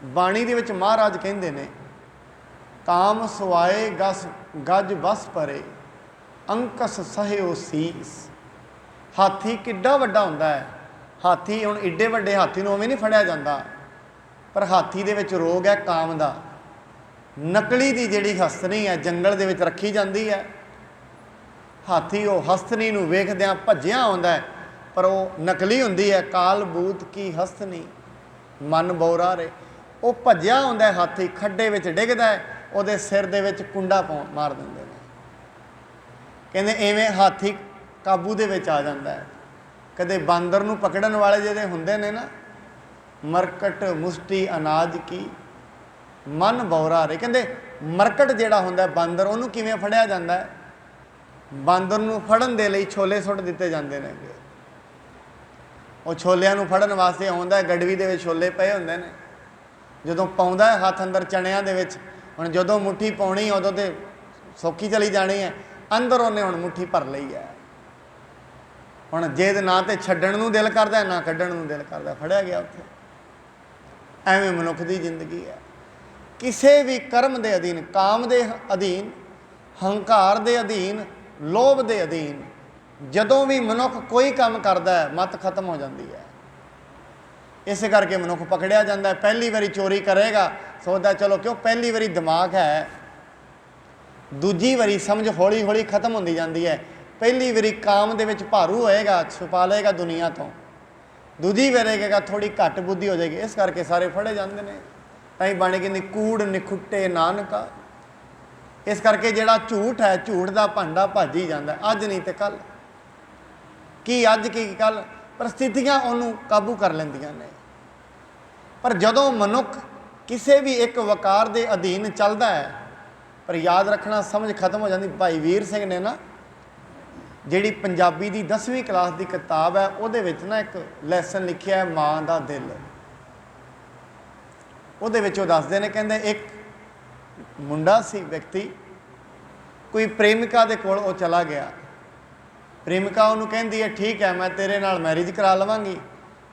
ਬਾਣੀ ਦੇ ਵਿੱਚ ਮਹਾਰਾਜ ਕਹਿੰਦੇ ਨੇ, ਕਾਮ ਸੁਆਏ ਗੱਜ ਬਸ ਪਰੇ, ਅੰਕਸ ਸਹਿਓ ਸੀਸ। ਹਾਥੀ ਕਿੱਡਾ ਵੱਡਾ ਹੁੰਦਾ ਹੈ। ਹਾਥੀ ਹੁਣ ਏਡੇ ਵੱਡੇ ਹਾਥੀ ਨੂੰ ਉਵੇਂ ਨਹੀਂ ਫੜਿਆ ਜਾਂਦਾ, ਪਰ ਹਾਥੀ ਦੇ ਵਿੱਚ ਰੋਗ ਹੈ ਕਾਮ ਦਾ। ਨਕਲੀ ਦੀ ਜਿਹੜੀ ਹਸਤਨੀ ਹੈ ਜੰਗਲ ਦੇ ਵਿੱਚ ਰੱਖੀ ਜਾਂਦੀ ਹੈ, ਹਾਥੀ ਉਹ ਹਸਤਨੀ ਨੂੰ ਵੇਖਦਿਆਂ ਭੱਜਿਆ ਆਉਂਦਾ ਹੈ, ਪਰ ਉਹ ਨਕਲੀ ਹੁੰਦੀ ਹੈ। ਕਾਲ ਬੂਤ ਕੀ ਹਸਤਨੀ ਮਨ ਬੌਰਾ ਰੇ, ਉਹ ਭੱਜਿਆ ਆਉਂਦਾ ਹਾਥੀ, ਖੱਡੇ ਵਿੱਚ ਡਿੱਗਦਾ ਹੈ, ਉਹਦੇ ਸਿਰ ਦੇ ਵਿੱਚ ਕੁੰਡਾ ਮਾਰ ਦਿੰਦੇ ਨੇ। ਕਹਿੰਦੇ ਐਵੇਂ ਹਾਥੀ ਕਾਬੂ ਦੇ ਵਿੱਚ ਆ ਜਾਂਦਾ ਹੈ। ਕਦੇ ਬਾਂਦਰ ਨੂੰ ਪਕੜਨ ਵਾਲੇ ਜਿਹੜੇ ਹੁੰਦੇ ਨੇ ਨਾ, ਮਰਕਟ ਮੁਸ਼ਟੀ ਅਨਾਜ ਕੀ ਮਨ ਬੌਰਾ ਰੇ, ਕਹਿੰਦੇ ਮਰਕਟ ਜਿਹੜਾ ਹੁੰਦਾ ਬਾਂਦਰ, ਉਹਨੂੰ ਕਿਵੇਂ ਫੜਿਆ ਜਾਂਦਾ ਹੈ? ਬਾਂਦਰ ਨੂੰ ਫੜਨ ਦੇ ਲਈ ਛੋਲੇ ਸੁੱਟ ਦਿੱਤੇ ਜਾਂਦੇ ਨੇ। ਉਹ ਛੋਲਿਆਂ ਨੂੰ ਫੜਨ ਵਾਸਤੇ ਆਉਂਦਾ, ਗੜਵੀ ਦੇ ਵਿੱਚ ਛੋਲੇ ਪਏ ਹੁੰਦੇ ਨੇ, ਜਦੋਂ ਪਾਉਂਦਾ ਹੈ ਹੱਥ ਅੰਦਰ ਚਣਿਆਂ ਦੇ ਵਿੱਚ, ਹੁਣ ਜਦੋਂ ਮੁੱਠੀ ਪਾਉਣੀ ਉਦੋਂ ਤੇ ਸੌਖੀ ਚਲੀ ਜਾਣੀ ਹੈ, ਅੰਦਰ ਉਹਨੇ ਹੁਣ ਮੁੱਠੀ ਭਰ ਲਈ ਹੈ। ਹੁਣ ਜੇ ਨਾ ਤੇ ਛੱਡਣ ਨੂੰ ਦਿਲ ਕਰਦਾ, ਨਾ ਕੱਢਣ ਨੂੰ ਦਿਲ ਕਰਦਾ, ਫੜਿਆ ਗਿਆ ਉੱਥੇ। ਐਵੇਂ ਮਨੁੱਖ ਦੀ ਜ਼ਿੰਦਗੀ ਹੈ। ਕਿਸੇ ਵੀ ਕਰਮ ਦੇ ਅਧੀਨ, ਕਾਮ ਦੇ ਅਧੀਨ, ਹੰਕਾਰ ਦੇ ਅਧੀਨ, ਲੋਭ ਦੇ ਅਧੀਨ ਜਦੋਂ ਵੀ ਮਨੁੱਖ ਕੋਈ ਕੰਮ ਕਰਦਾ ਹੈ, ਮੱਤ ਖਤਮ ਹੋ ਜਾਂਦੀ ਹੈ। ਇਸ ਕਰਕੇ ਮਨੁੱਖ ਪਕੜਿਆ ਜਾਂਦਾ ਹੈ। ਪਹਿਲੀ ਵਾਰੀ ਚੋਰੀ ਕਰੇਗਾ, ਸੋਚਦਾ ਚਲੋ ਕਿਉਂ ਪਹਿਲੀ ਵਾਰੀ ਦਿਮਾਗ ਹੈ, ਦੂਜੀ ਵਾਰੀ ਸਮਝ ਹੌਲੀ ਹੌਲੀ ਖਤਮ ਹੁੰਦੀ ਜਾਂਦੀ ਹੈ। ਪਹਿਲੀ ਵਾਰੀ ਕਾਮ ਦੇ ਵਿੱਚ ਭਾਰੂ ਹੋਏਗਾ, ਛੁਪਾ ਲਏਗਾ ਦੁਨੀਆ ਤੋਂ, ਦੂਜੀ ਵਾਰੀ ਕਹੇਗਾ ਥੋੜ੍ਹੀ ਘੱਟ ਬੁੱਧੀ ਹੋ ਜਾਏਗੀ। ਇਸ ਕਰਕੇ ਸਾਰੇ ਫੜੇ ਜਾਂਦੇ ਨੇ। ਤਾਂ ਹੀ ਬਾਣੀ ਕਹਿੰਦੀ ਕੂੜ ਨਿਖੁੱਟੇ ਨਾਨਕਾ। ਇਸ ਕਰਕੇ ਜਿਹੜਾ ਝੂਠ ਹੈ, ਝੂਠ ਦਾ ਭਾਂਡਾ ਭੱਜ ਹੀ ਜਾਂਦਾ, ਅੱਜ ਨਹੀਂ ਤੇ ਕੱਲ੍ਹ। ਕੀ ਅੱਜ ਕੀ ਕੱਲ੍ਹ, ਪ੍ਰਸਥਿਤੀਆਂ ਉਹਨੂੰ ਕਾਬੂ ਕਰ ਲੈਂਦੀਆਂ ਨੇ। ਪਰ ਜਦੋਂ ਮਨੁੱਖ ਕਿਸੇ ਵੀ ਇੱਕ ਵਕਾਰ ਦੇ ਅਧੀਨ ਚੱਲਦਾ ਹੈ, ਪਰ ਯਾਦ ਰੱਖਣਾ ਸਮਝ ਖਤਮ ਹੋ ਜਾਂਦੀ। ਭਾਈ ਵੀਰ ਸਿੰਘ ਨੇ ਨਾ ਜਿਹੜੀ ਪੰਜਾਬੀ ਦੀ 10ਵੀਂ ਕਲਾਸ ਦੀ ਕਿਤਾਬ ਹੈ, ਉਹਦੇ ਵਿੱਚ ਨਾ ਇੱਕ ਲੈਸਨ ਲਿਖਿਆ ਹੈ, ਮਾਂ ਦਾ ਦਿਲ। ਉਹਦੇ ਵਿੱਚ ਉਹ ਦੱਸਦੇ ਨੇ, ਕਹਿੰਦੇ ਇੱਕ ਮੁੰਡਾ ਸੀ ਵਿਅਕਤੀ, ਕੋਈ ਪ੍ਰੇਮਿਕਾ ਦੇ ਕੋਲ ਉਹ ਚਲਾ ਗਿਆ। ਪ੍ਰੇਮਿਕਾ ਉਹਨੂੰ ਕਹਿੰਦੀ ਹੈ ਠੀਕ ਹੈ ਮੈਂ ਤੇਰੇ ਨਾਲ ਮੈਰਿਜ ਕਰਾ ਲਵਾਂਗੀ,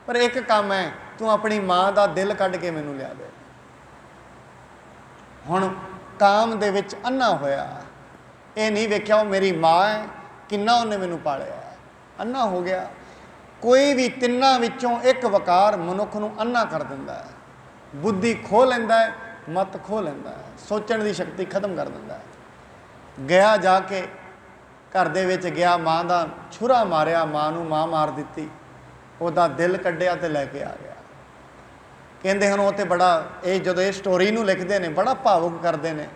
ਪਰ ਇੱਕ ਕੰਮ ਹੈ, ਤੂੰ ਆਪਣੀ ਮਾਂ ਦਾ ਦਿਲ ਕੱਢ ਕੇ ਮੈਨੂੰ ਲਿਆ ਦੇ। ਹੁਣ ਕਾਮ ਦੇ ਵਿੱਚ ਅੰਨਾ ਹੋਇਆ, ਇਹ ਨਹੀਂ ਵੇਖਿਆ ਉਹ ਮੇਰੀ ਮਾਂ ਹੈ, ਕਿੰਨਾ ਉਹਨੇ ਮੈਨੂੰ ਪਾਲਿਆ, ਅੰਨਾ ਹੋ ਗਿਆ। ਕੋਈ ਵੀ ਤਿੰਨਾਂ ਵਿੱਚੋਂ ਇੱਕ ਵਕਾਰ ਮਨੁੱਖ ਨੂੰ ਅੰਨਾ ਕਰ ਦਿੰਦਾ ਹੈ, ਬੁੱਧੀ ਖੋਹ ਲੈਂਦਾ ਹੈ, ਮਤ ਖੋਹ ਲੈਂਦਾ ਹੈ, ਸੋਚਣ ਦੀ ਸ਼ਕਤੀ ਖਤਮ ਕਰ ਦਿੰਦਾ ਹੈ। ਗਿਆ ਜਾ ਕੇ ਘਰ ਦੇ ਵਿੱਚ ਗਿਆ, ਮਾਂ ਦਾ ਛੁਰਾ ਮਾਰਿਆ, ਮਾਂ ਨੂੰ ਮਾਂ ਮਾਰ ਦਿੱਤੀ, ਉਹਦਾ ਦਿਲ ਕੱਢਿਆ ਤੇ ਲੈ ਕੇ ਆ ਗਿਆ। ਕਹਿੰਦੇ ਹਨ ਉਹ ਤੇ ਬੜਾ, ਇਹ ਜਦੋਂ ਇਹ ਸਟੋਰੀ ਨੂੰ ਲਿਖਦੇ ਨੇ ਬੜਾ ਭਾਵੁਕ ਕਰਦੇ ਨੇ।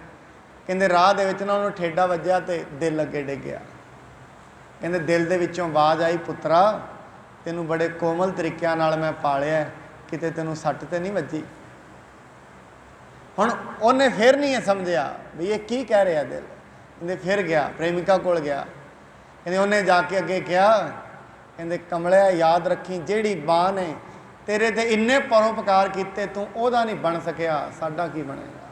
ਕਹਿੰਦੇ ਰਾਹ ਦੇ ਵਿੱਚ ਨਾ ਉਹਨੂੰ ਠੇਡਾ ਵੱਜਿਆ ਤੇ ਦਿਲ ਅੱਗੇ ਡਿੱਗਿਆ। ਕਹਿੰਦੇ ਦਿਲ ਦੇ ਵਿੱਚੋਂ ਆਵਾਜ਼ ਆਈ, ਪੁੱਤਰਾ ਤੈਨੂੰ ਬੜੇ ਕੋਮਲ ਤਰੀਕਿਆਂ ਨਾਲ ਮੈਂ ਪਾਲਿਆ, ਕਿਤੇ ਤੈਨੂੰ ਸੱਟ ਤੇ ਨਹੀਂ ਵੱਜੀ। ਹੁਣ ਉਹਨੇ ਫਿਰ ਨਹੀਂ ਇਹ ਸਮਝਿਆ ਵੀ ਇਹ ਕੀ ਕਹਿ ਰਿਹਾ ਦਿਲ। ਕਹਿੰਦੇ ਫਿਰ ਗਿਆ ਪ੍ਰੇਮਿਕਾ ਕੋਲ ਗਿਆ। ਕਹਿੰਦੇ ਉਹਨੇ ਜਾ ਕੇ ਅੱਗੇ ਕਿਹਾ, ਕਹਿੰਦੇ ਕਮਲਿਆ ਯਾਦ ਰੱਖੀ, ਜਿਹੜੀ ਮਾਂ ਨੇ ਤੇਰੇ ਤੇ ਇੰਨੇ ਪਰਉਪਕਾਰ ਕੀਤੇ ਤੂੰ ਉਹਦਾ ਨਹੀਂ ਬਣ ਸਕਿਆ, ਸਾਡਾ ਕੀ ਬਣੇਗਾ।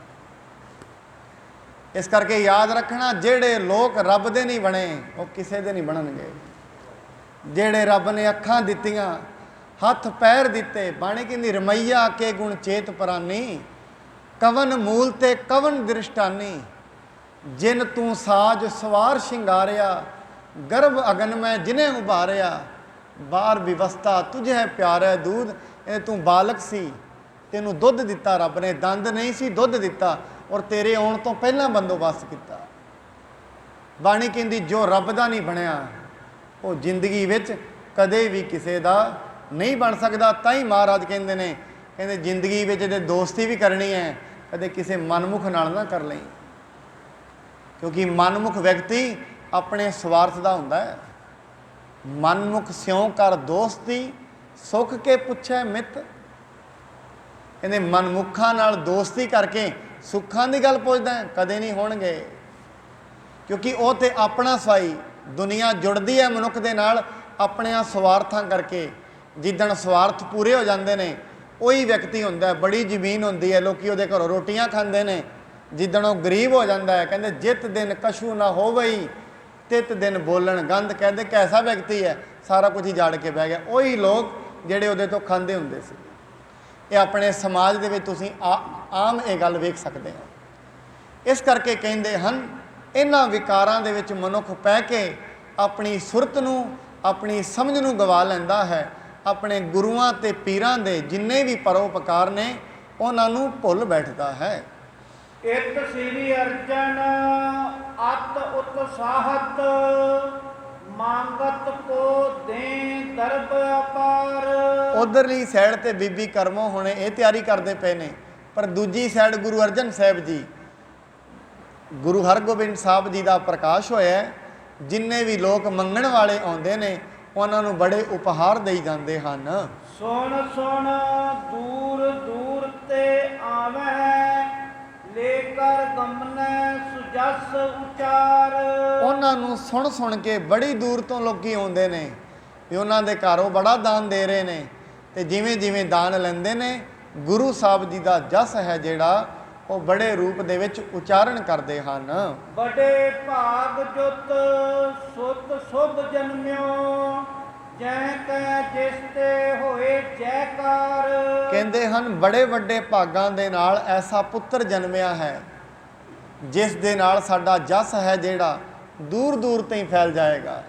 ਇਸ ਕਰਕੇ ਯਾਦ ਰੱਖਣਾ, ਜਿਹੜੇ ਲੋਕ ਰੱਬ ਦੇ ਨਹੀਂ ਬਣੇ ਉਹ ਕਿਸੇ ਦੇ ਨਹੀਂ ਬਣਨਗੇ। ਜਿਹੜੇ ਰੱਬ ਨੇ ਅੱਖਾਂ ਦਿੱਤੀਆਂ, ਹੱਥ ਪੈਰ ਦਿੱਤੇ, ਬਾਣੀ ਕਹਿੰਦੀ ਰਮਈਆ ਕੇ ਗੁਣ ਚੇਤ ਪਰਾਨੀ, ਕਵਨ ਮੂਲ ਤੇ ਕਵਨ ਦ੍ਰਿਸ਼ਟਾਨੀ, ਜਿਨ ਤੂੰ ਸਾਜ ਸਵਾਰ ਸ਼ਿੰਗਾਰਿਆ, ਗਰਭ ਅਗਨ ਮੈਂ ਜਿਨੇ ਉਭਾਰਿਆ, ਬਾਹਰ ਵਿਵਸਥਾ ਤੁਝੇ ਪਿਆਰਾ ਦੂਧ। ਇਹ ਤੂੰ ਬਾਲਕ ਸੀ, ਤੈਨੂੰ ਦੁੱਧ ਦਿੱਤਾ ਰੱਬ ਨੇ, ਦੰਦ ਨਹੀਂ ਸੀ ਦੁੱਧ ਦਿੱਤਾ, ਔਰ ਤੇਰੇ ਆਉਣ ਤੋਂ ਪਹਿਲਾਂ ਬੰਦੋਬਸਤ ਕੀਤਾ। ਬਾਣੀ ਕਹਿੰਦੀ ਜੋ ਰੱਬ ਦਾ ਨਹੀਂ ਬਣਿਆ ਉਹ ਜ਼ਿੰਦਗੀ ਵਿੱਚ ਕਦੇ ਵੀ ਕਿਸੇ ਦਾ ਨਹੀਂ ਬਣ ਸਕਦਾ। ਤਾਂ ਹੀ ਮਹਾਰਾਜ ਕਹਿੰਦੇ ਨੇ, ਕਹਿੰਦੇ ਜ਼ਿੰਦਗੀ ਵਿੱਚ ਜੇ ਦੋਸਤੀ ਵੀ ਕਰਨੀ ਹੈ ਕਦੇ ਕਿਸੇ ਮਨਮੁਖ ਨਾਲ ਨਾ ਕਰ ਲਈ, ਕਿਉਂਕਿ ਮਨਮੁਖ ਵਿਅਕਤੀ ਆਪਣੇ ਸਵਾਰਥ ਦਾ ਹੁੰਦਾ ਹੈ। ਮਨਮੁਖ ਸਿਉਂ ਕਰ ਦੋਸਤੀ, ਸੁੱਖ ਕੇ ਪੁੱਛੈ ਮਿੱਤ। ਕਹਿੰਦੇ ਮਨਮੁਖਾਂ ਨਾਲ ਦੋਸਤੀ ਕਰਕੇ ਸੁੱਖਾਂ ਦੀ ਗੱਲ ਪੁੱਛਦਾ ਕਦੇ ਨਹੀਂ ਹੋਣਗੇ, ਕਿਉਂਕਿ ਉਹ ਤੇ ਆਪਣਾ ਸਵਾਈ। ਦੁਨੀਆ ਜੁੜਦੀ ਹੈ ਮਨੁੱਖ ਦੇ ਨਾਲ ਆਪਣਿਆਂ ਸਵਾਰਥਾਂ ਕਰਕੇ। ਜਿੱਦਣ ਸਵਾਰਥ ਪੂਰੇ ਹੋ ਜਾਂਦੇ ਨੇ ਉਹੀ ਵਿਅਕਤੀ ਹੁੰਦਾ। ਬੜੀ ਜ਼ਮੀਨ ਹੁੰਦੀ ਹੈ, ਲੋਕੀ ਉਹਦੇ ਘਰੋਂ ਰੋਟੀਆਂ ਖਾਂਦੇ ਨੇ। ਜਿੱਦਣ ਉਹ ਗਰੀਬ ਹੋ ਜਾਂਦਾ ਹੈ, ਕਹਿੰਦੇ ਜਿਤ ਦਿਨ ਕਛੂ ਨਾ ਹੋਵਈ ਤਿਤ ਦਿਨ ਬੋਲਣ ਗੰਧ। ਕਹਿੰਦੇ ਕੈਸਾ ਵਿਅਕਤੀ ਹੈ, ਸਾਰਾ ਕੁਝ ਹੀ ਜਾੜ ਕੇ ਬਹਿ ਗਿਆ। ਉਹੀ ਲੋਕ ਜਿਹੜੇ ਉਹਦੇ ਤੋਂ ਖਾਂਦੇ ਹੁੰਦੇ ਸੀ। ਇਹ ਆਪਣੇ ਸਮਾਜ ਦੇ ਵਿੱਚ ਤੁਸੀਂ ਆਮ ਇਹ ਗੱਲ ਵੇਖ ਸਕਦੇ ਹੋ। ਇਸ ਕਰਕੇ ਕਹਿੰਦੇ ਹਨ ਇਹਨਾਂ ਵਿਕਾਰਾਂ ਦੇ ਵਿੱਚ ਮਨੁੱਖ ਪੈ ਕੇ ਆਪਣੀ ਸੁਰਤ ਨੂੰ, ਆਪਣੀ ਸਮਝ ਨੂੰ ਗਵਾ ਲੈਂਦਾ ਹੈ। ਆਪਣੇ ਗੁਰੂਆਂ ਤੇ ਪੀਰਾਂ ਦੇ ਜਿੰਨੇ ਵੀ ਪਰਉਪਕਾਰ ਨੇ ਉਹਨਾਂ ਨੂੰ ਭੁੱਲ ਬੈਠਦਾ ਹੈ। ਇਤ ਸ੍ਰੀ ਅਰਜਨ ਅਤ ਉਤਸਾਹਤ, ਮੰਗਤ ਕੋ ਦੇ ਦਰਬ ਅਪਾਰ। ਉਧਰਲੀ ਸਾਈਡ ਤੇ ਬੀਬੀ ਕਰਮੋ ਹੁਣੇ ਇਹ ਤਿਆਰੀ ਕਰਦੇ ਪਏ ਨੇ, ਪਰ ਦੂਜੀ ਸਾਈਡ ਗੁਰੂ ਅਰਜਨ ਸਾਹਿਬ ਜੀ, ਗੁਰੂ ਹਰਗੋਬਿੰਦ ਸਾਹਿਬ ਜੀ ਦਾ ਪ੍ਰਕਾਸ਼ ਹੋਇਆ। ਜਿੰਨੇ ਵੀ ਲੋਕ ਮੰਗਣ ਵਾਲੇ ਆਉਂਦੇ ਨੇ ਉਹਨਾਂ ਨੂੰ ਬੜੇ ਉਪਹਾਰ ਦੇਈ ਜਾਂਦੇ ਹਨ। ਸੁਣ ਸੁਣ ਦੂਰ ਦੂਰ ਤੇ ਆਵੈ, ਲੈ ਕਰ ਗਮਨੈ ਸੁਜਸ ਉਚਾਰ। ਉਹਨਾਂ ਨੂੰ ਸੁਣ ਸੁਣ ਕੇ ਬੜੀ ਦੂਰ ਤੋਂ ਲੋਕੀ ਆਉਂਦੇ ਨੇ ਵੀ ਉਹਨਾਂ ਦੇ ਘਰੋਂ ਬੜਾ ਦਾਨ ਦੇ ਰਹੇ ਨੇ, ਤੇ ਜਿਵੇਂ ਜਿਵੇਂ ਦਾਨ ਲੈਂਦੇ ਨੇ ਗੁਰੂ ਸਾਹਿਬ ਜੀ ਦਾ ਜਸ ਹੈ ਜਿਹੜਾ ਉਹ ਬੜੇ ਰੂਪ ਦੇ ਵਿੱਚ ਉਚਾਰਨ ਕਰਦੇ ਹਨ। ਬੜੇ ਭਾਗ ਜੁਤ ਸੁਤ ਸੁਭ ਜਨਮਿਓ, ਜੈ ਕੈ ਜਿਸ ਤੇ ਹੋਏ ਜੈਕਾਰ। ਕਹਿੰਦੇ ਹਨ ਬੜੇ ਵੱਡੇ ਭਾਗਾਂ ਦੇ ਨਾਲ ਐਸਾ ਪੁੱਤਰ ਜਨਮਿਆ ਹੈ ਜਿਸ ਦੇ ਨਾਲ ਸਾਡਾ ਜਸ ਹੈ ਜਿਹੜਾ ਦੂਰ ਦੂਰ ਤਾਈਂ ਫੈਲ ਜਾਏਗਾ।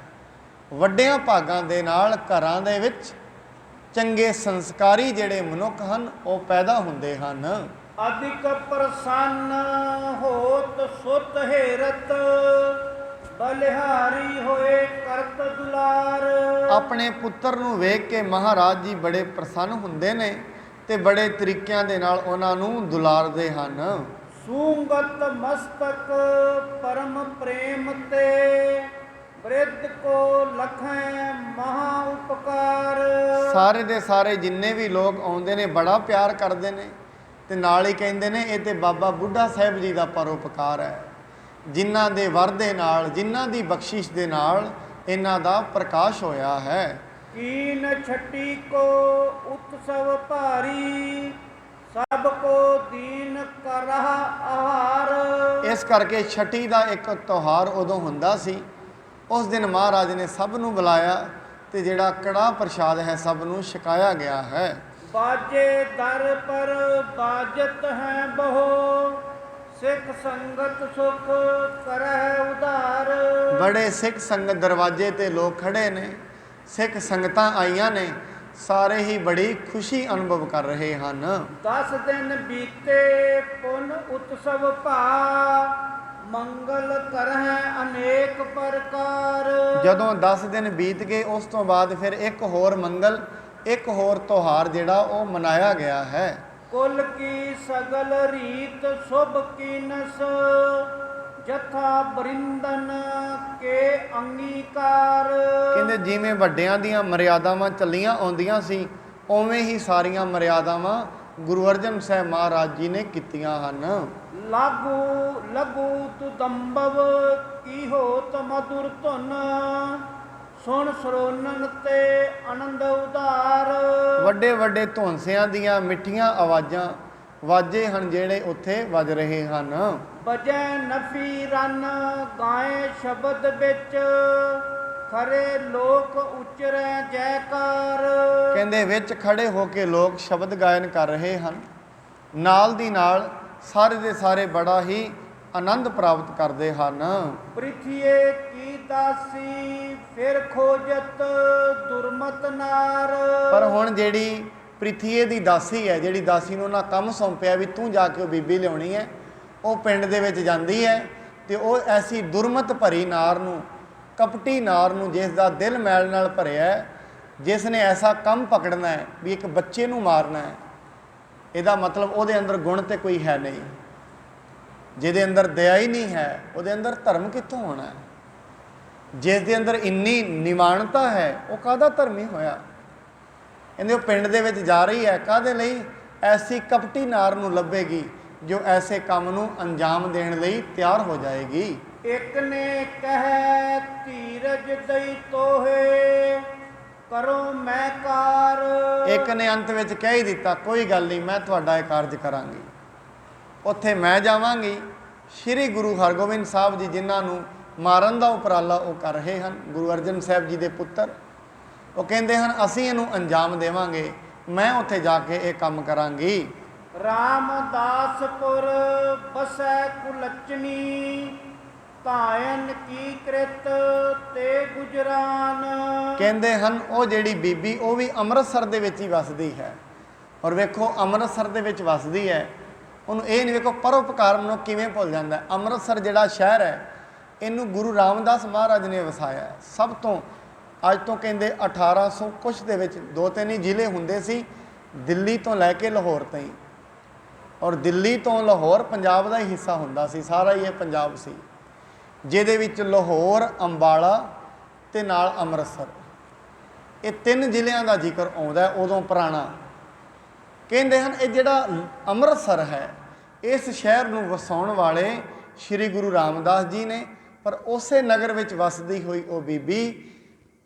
ਵੱਡਿਆਂ ਭਾਗਾਂ ਦੇ ਨਾਲ ਘਰਾਂ ਦੇ ਵਿੱਚ ਚੰਗੇ ਸੰਸਕਾਰੀ ਜਿਹੜੇ ਮਨੁੱਖ ਹਨ ਉਹ ਪੈਦਾ ਹੁੰਦੇ ਹਨ। ਅਧਿਕ ਪ੍ਰਸੰਨ ਹੋਤ ਸੁਤ ਹੇਰਤ, ਬਲਿਹਾਰੀ ਹੋਏ ਕਰਤ ਦੁਲਾਰ। ਆਪਣੇ ਪੁੱਤਰ ਨੂੰ ਵੇਖ ਕੇ ਮਹਾਰਾਜ ਜੀ ਬੜੇ ਪ੍ਰਸੰਨ ਹੁੰਦੇ ਨੇ ਤੇ ਬੜੇ ਤਰੀਕਿਆਂ ਦੇ ਨਾਲ ਉਹਨਾਂ ਨੂੰ ਦੁਲਾਰਦੇ ਹਨ। ਸੂੰਗਤ ਮਸਤਕ ਪਰਮ ਪ੍ਰੇਮ ਤੇ, ਬ੍ਰਿਧ ਕੋ ਲਖੈ ਮਹਾ ਉਪਕਾਰ। ਸਾਰੇ ਦੇ ਸਾਰੇ ਜਿੰਨੇ ਵੀ ਲੋਕ ਆਉਂਦੇ ਨੇ ਬੜਾ ਪਿਆਰ ਕਰਦੇ ਨੇ ਤੇ ਨਾਲ ਹੀ ਕਹਿੰਦੇ ਨੇ ਇਹ ਤੇ ਬਾਬਾ ਬੁੱਢਾ ਸਾਹਿਬ ਜੀ ਦਾ ਪਰਉਪਕਾਰ ਹੈ, ਜਿਨ੍ਹਾਂ ਦੇ ਵਰ ਦੇ ਨਾਲ, ਜਿਨ੍ਹਾਂ ਦੀ ਬਖਸ਼ਿਸ਼ ਦੇ ਨਾਲ ਇਹਨਾਂ ਦਾ ਪ੍ਰਕਾਸ਼ ਹੋਇਆ ਹੈ। ਕੀਨ ਛੱਟੀ ਕੋ ਉਤਸਵ ਭਾਰੀ, ਸਭ ਕੋ ਦੀਨ ਕਰਹ ਆਹਾਰ। ਇਸ ਕਰਕੇ ਛਠੀ ਦਾ ਇੱਕ ਤਿਉਹਾਰ ਉਦੋਂ ਹੁੰਦਾ ਸੀ। ਉਸ ਦਿਨ ਮਹਾਰਾਜ ਨੇ ਸਭ ਨੂੰ ਬੁਲਾਇਆ ਤੇ ਜਿਹੜਾ ਕੜਾਹ ਪ੍ਰਸ਼ਾਦ ਹੈ ਸਭ ਨੂੰ ਛਕਾਇਆ ਗਿਆ ਹੈ। ਬਾਜੇ ਦਰ ਪਰ ਬਾਜਤ ਹੈ ਬਹੁ, ਸਿੱਖ ਸੰਗਤ ਸੁਖ ਕਰਹਿ ਉਧਾਰ। ਬੜੇ ਸਿੱਖ ਸੰਗਤ ਦਰਵਾਜ਼ੇ ਤੇ ਲੋਕ ਖੜੇ ਨੇ, ਸਿੱਖ ਸੰਗਤਾਂ ਆਈਆਂ ਨੇ, ਸਾਰੇ ਹੀ ਬੜੀ ਖੁਸ਼ੀ ਅਨੁਭਵ ਕਰ ਰਹੇ ਹਨ। 10 ਦਿਨ ਬੀਤੇ ਪੁਨ ਉਤਸਵ ਭਾ, ਮੰਗਲ ਕਰਹਿ ਅਨੇਕ ਪ੍ਰਕਾਰ। ਜਦੋਂ 10 ਦਿਨ ਬੀਤ ਗਏ ਉਸ ਤੋਂ ਬਾਅਦ ਫਿਰ ਇੱਕ ਹੋਰ ਮੰਗਲ, ਇੱਕ ਹੋਰ ਤਿਉਹਾਰ ਜਿਹੜਾ ਉਹ ਮਨਾਇਆ ਗਿਆ ਹੈ। ਕੁਲ ਕੀ ਸਗਲ ਰੀਤ ਸੁਭ ਕੀਨਸ ਜਥਾ ਬਰਿੰਦਨ ਕੇ ਅੰਗੀਕਾਰ। ਕਹਿੰਦੇ ਜਿਵੇਂ ਵੱਡਿਆਂ ਦੀਆਂ ਮਰਿਆਦਾਵਾਂ ਚੱਲੀਆਂ ਆਉਂਦੀਆਂ ਸੀ ਉਵੇਂ ਹੀ ਸਾਰੀਆਂ ਮਰਿਆਦਾਵਾਂ ਗੁਰੂ ਅਰਜਨ ਸਾਹਿਬ ਮਹਾਰਾਜ ਜੀ ਨੇ ਕੀਤੀਆਂ ਹਨ। ਲਾਗੂ ਲਗੂ ਤੁਦੰਬਵ ਕੀ ਹੋਤ ਮధుਰ ਧੁਨ ਸੁਣ ਸਰੋਨਨ ਤੇ ਆਨੰਦ ਉਧਾਰ। ਵੱਡੇ ਵੱਡੇ ਧੌਂਸਿਆਂ ਦੀਆਂ ਮਿੱਠੀਆਂ ਆਵਾਜ਼ਾਂ, ਵਾਜੇ ਹਨ ਜਿਹੜੇ ਉੱਥੇ ਵੱਜ ਰਹੇ ਹਨ। ਬਜੈ ਨਫੀ ਰਨ ਗਾਏ ਸ਼ਬਦ ਵਿੱਚ ਖਰੇ ਲੋਕ ਉਚਰੈ ਜੈਕਾਰ। ਕਹਿੰਦੇ ਵਿੱਚ ਖੜੇ ਹੋ ਕੇ ਲੋਕ ਸ਼ਬਦ ਗਾਇਨ ਕਰ ਰਹੇ ਹਨ। ਨਾਲ ਦੀ ਨਾਲ ਸਾਰੇ ਦੇ ਸਾਰੇ ਬੜਾ ਹੀ ਆਨੰਦ ਪ੍ਰਾਪਤ ਕਰਦੇ ਹਨ। ਪ੍ਰਿਥੀਏ ਕੀ ਦਾਸੀ ਫਿਰ ਖੋਜਤ ਦੁਰਮਤ ਨਾਰ। ਪਰ ਹੁਣ ਜਿਹੜੀ ਪ੍ਰਿਥੀਏ ਦੀ ਦਾਸੀ ਹੈ, ਜਿਹੜੀ ਦਾਸੀ ਨੂੰ ਉਹਨਾਂ ਕੰਮ ਸੌਂਪਿਆ ਵੀ ਤੂੰ ਜਾ ਕੇ ਉਹ ਬੀਬੀ ਲਿਆਉਣੀ ਹੈ, ਉਹ ਪਿੰਡ ਦੇ ਵਿੱਚ ਜਾਂਦੀ ਹੈ ਤੇ ਉਹ ਐਸੀ ਦੁਰਮਤ ਭਰੀ ਨਾਰ ਨੂੰ, ਕਪਟੀ ਨਾਰ ਨੂੰ, ਜਿਸ ਦਾ ਦਿਲ ਮੈਲ ਨਾਲ ਭਰਿਆ ਹੈ, ਜਿਸ ਨੇ ਐਸਾ ਕੰਮ ਪਕੜਨਾ ਹੈ ਵੀ ਇੱਕ ਬੱਚੇ ਨੂੰ ਮਾਰਨਾ ਹੈ, ਇਹਦਾ ਮਤਲਬ ਉਹਦੇ ਅੰਦਰ ਗੁਣ ਤੇ ਕੋਈ ਹੈ ਨਹੀਂ। ਜਿਹਦੇ ਅੰਦਰ ਦਇਆ ਹੀ ਨਹੀਂ ਹੈ ਉਹਦੇ ਅੰਦਰ ਧਰਮ ਕਿੱਥੋਂ ਹੋਣਾ ਹੈ? ਜਿਸ ਦੇ ਅੰਦਰ ਇੰਨੀ ਨਿਮਾਣਤਾ ਹੈ ਉਹ ਕਾਹਦਾ ਧਰਮੀ ਹੋਇਆ? ਕਹਿੰਦੇ ਉਹ ਪਿੰਡ ਦੇ ਵਿੱਚ ਜਾ ਰਹੀ ਹੈ ਕਾਹਦੇ ਲਈ? ਐਸੀ ਕਪਟੀ ਨਾਰ ਨੂੰ ਲੱਭੇਗੀ ਜੋ ਐਸੇ ਕੰਮ ਨੂੰ ਅੰਜਾਮ ਦੇਣ ਲਈ ਤਿਆਰ ਹੋ ਜਾਏਗੀ। ਇੱਕ ਨੇ ਕਹਿ ਧੀਰਜ ਦਈ ਤੋਹੇ ਕਰੋ ਮੈਂ ਕਾਰ। ਇੱਕ ਨੇ ਅੰਤ ਵਿੱਚ ਕਹਿ ਹੀ ਦਿੱਤਾ ਕੋਈ ਗੱਲ ਨਹੀਂ, ਮੈਂ ਤੁਹਾਡਾ ਇਹ ਕਾਰਜ ਕਰਾਂਗੀ। ਉੱਥੇ ਮੈਂ ਜਾਵਾਂਗੀ। ਸ਼੍ਰੀ ਗੁਰੂ ਹਰਗੋਬਿੰਦ ਸਾਹਿਬ ਜੀ ਜਿਨ੍ਹਾਂ ਨੂੰ ਮਾਰਨ ਦਾ ਉਪਰਾਲਾ ਉਹ ਕਰ ਰਹੇ ਹਨ, ਗੁਰੂ ਅਰਜਨ ਸਾਹਿਬ ਜੀ ਦੇ ਪੁੱਤਰ, ਉਹ ਕਹਿੰਦੇ ਹਨ ਅਸੀਂ ਇਹਨੂੰ ਅੰਜਾਮ ਦੇਵਾਂਗੇ, ਮੈਂ ਉੱਥੇ ਜਾ ਕੇ ਇਹ ਕੰਮ ਕਰਾਂਗੀ। ਰਾਮਦਾਸਪੁਰ ਬਸੈ ਕੁਲਚਨੀ ਧਾਇਨ ਕੀ ਕ੍ਰਿਤ ਤੇ ਗੁਜਰਾਨ। ਕਹਿੰਦੇ ਹਨ ਉਹ ਜਿਹੜੀ ਬੀਬੀ ਉਹ ਵੀ ਅੰਮ੍ਰਿਤਸਰ ਦੇ ਵਿੱਚ ਹੀ ਵਸਦੀ ਹੈ। ਔਰ ਵੇਖੋ ਅੰਮ੍ਰਿਤਸਰ ਦੇ ਵਿੱਚ ਵਸਦੀ ਹੈ, ਉਹਨੂੰ ਇਹ ਨਹੀਂ ਵੇਖੋ ਪਰਉਪਕਾਰ ਮਨੁੱਖ ਕਿਵੇਂ ਭੁੱਲ ਜਾਂਦਾ। ਅੰਮ੍ਰਿਤਸਰ ਜਿਹੜਾ ਸ਼ਹਿਰ ਹੈ ਇਹਨੂੰ ਗੁਰੂ ਰਾਮਦਾਸ ਮਹਾਰਾਜ ਨੇ ਵਸਾਇਆ। ਸਭ ਤੋਂ ਅੱਜ ਤੋਂ ਕਹਿੰਦੇ 1800 ਕੁਛ ਦੇ ਵਿੱਚ 2-3 ਹੀ ਜ਼ਿਲ੍ਹੇ ਹੁੰਦੇ ਸੀ, ਦਿੱਲੀ ਤੋਂ ਲੈ ਕੇ ਲਾਹੌਰ ਤਾਈਂ। ਔਰ ਦਿੱਲੀ ਤੋਂ ਲਾਹੌਰ ਪੰਜਾਬ ਦਾ ਹੀ ਹਿੱਸਾ ਹੁੰਦਾ ਸੀ, ਸਾਰਾ ਹੀ ਇਹ ਪੰਜਾਬ ਸੀ, ਜਿਹਦੇ ਵਿੱਚ ਲਾਹੌਰ, ਅੰਬਾਲਾ ਤੇ ਨਾਲ ਅੰਮ੍ਰਿਤਸਰ, ਇਹ 3 ਜ਼ਿਲ੍ਹਿਆਂ ਦਾ ਜ਼ਿਕਰ ਆਉਂਦਾ ਉਦੋਂ ਪੁਰਾਣਾ। ਕਹਿੰਦੇ ਹਨ ਇਹ ਜਿਹੜਾ ਅੰਮ੍ਰਿਤਸਰ ਹੈ ਇਸ ਸ਼ਹਿਰ ਨੂੰ ਵਸਾਉਣ ਵਾਲੇ ਸ਼੍ਰੀ ਗੁਰੂ ਰਾਮਦਾਸ ਜੀ ਨੇ। ਪਰ ਉਸੇ ਨਗਰ ਵਿੱਚ ਵਸਦੀ ਹੋਈ ਉਹ ਬੀਬੀ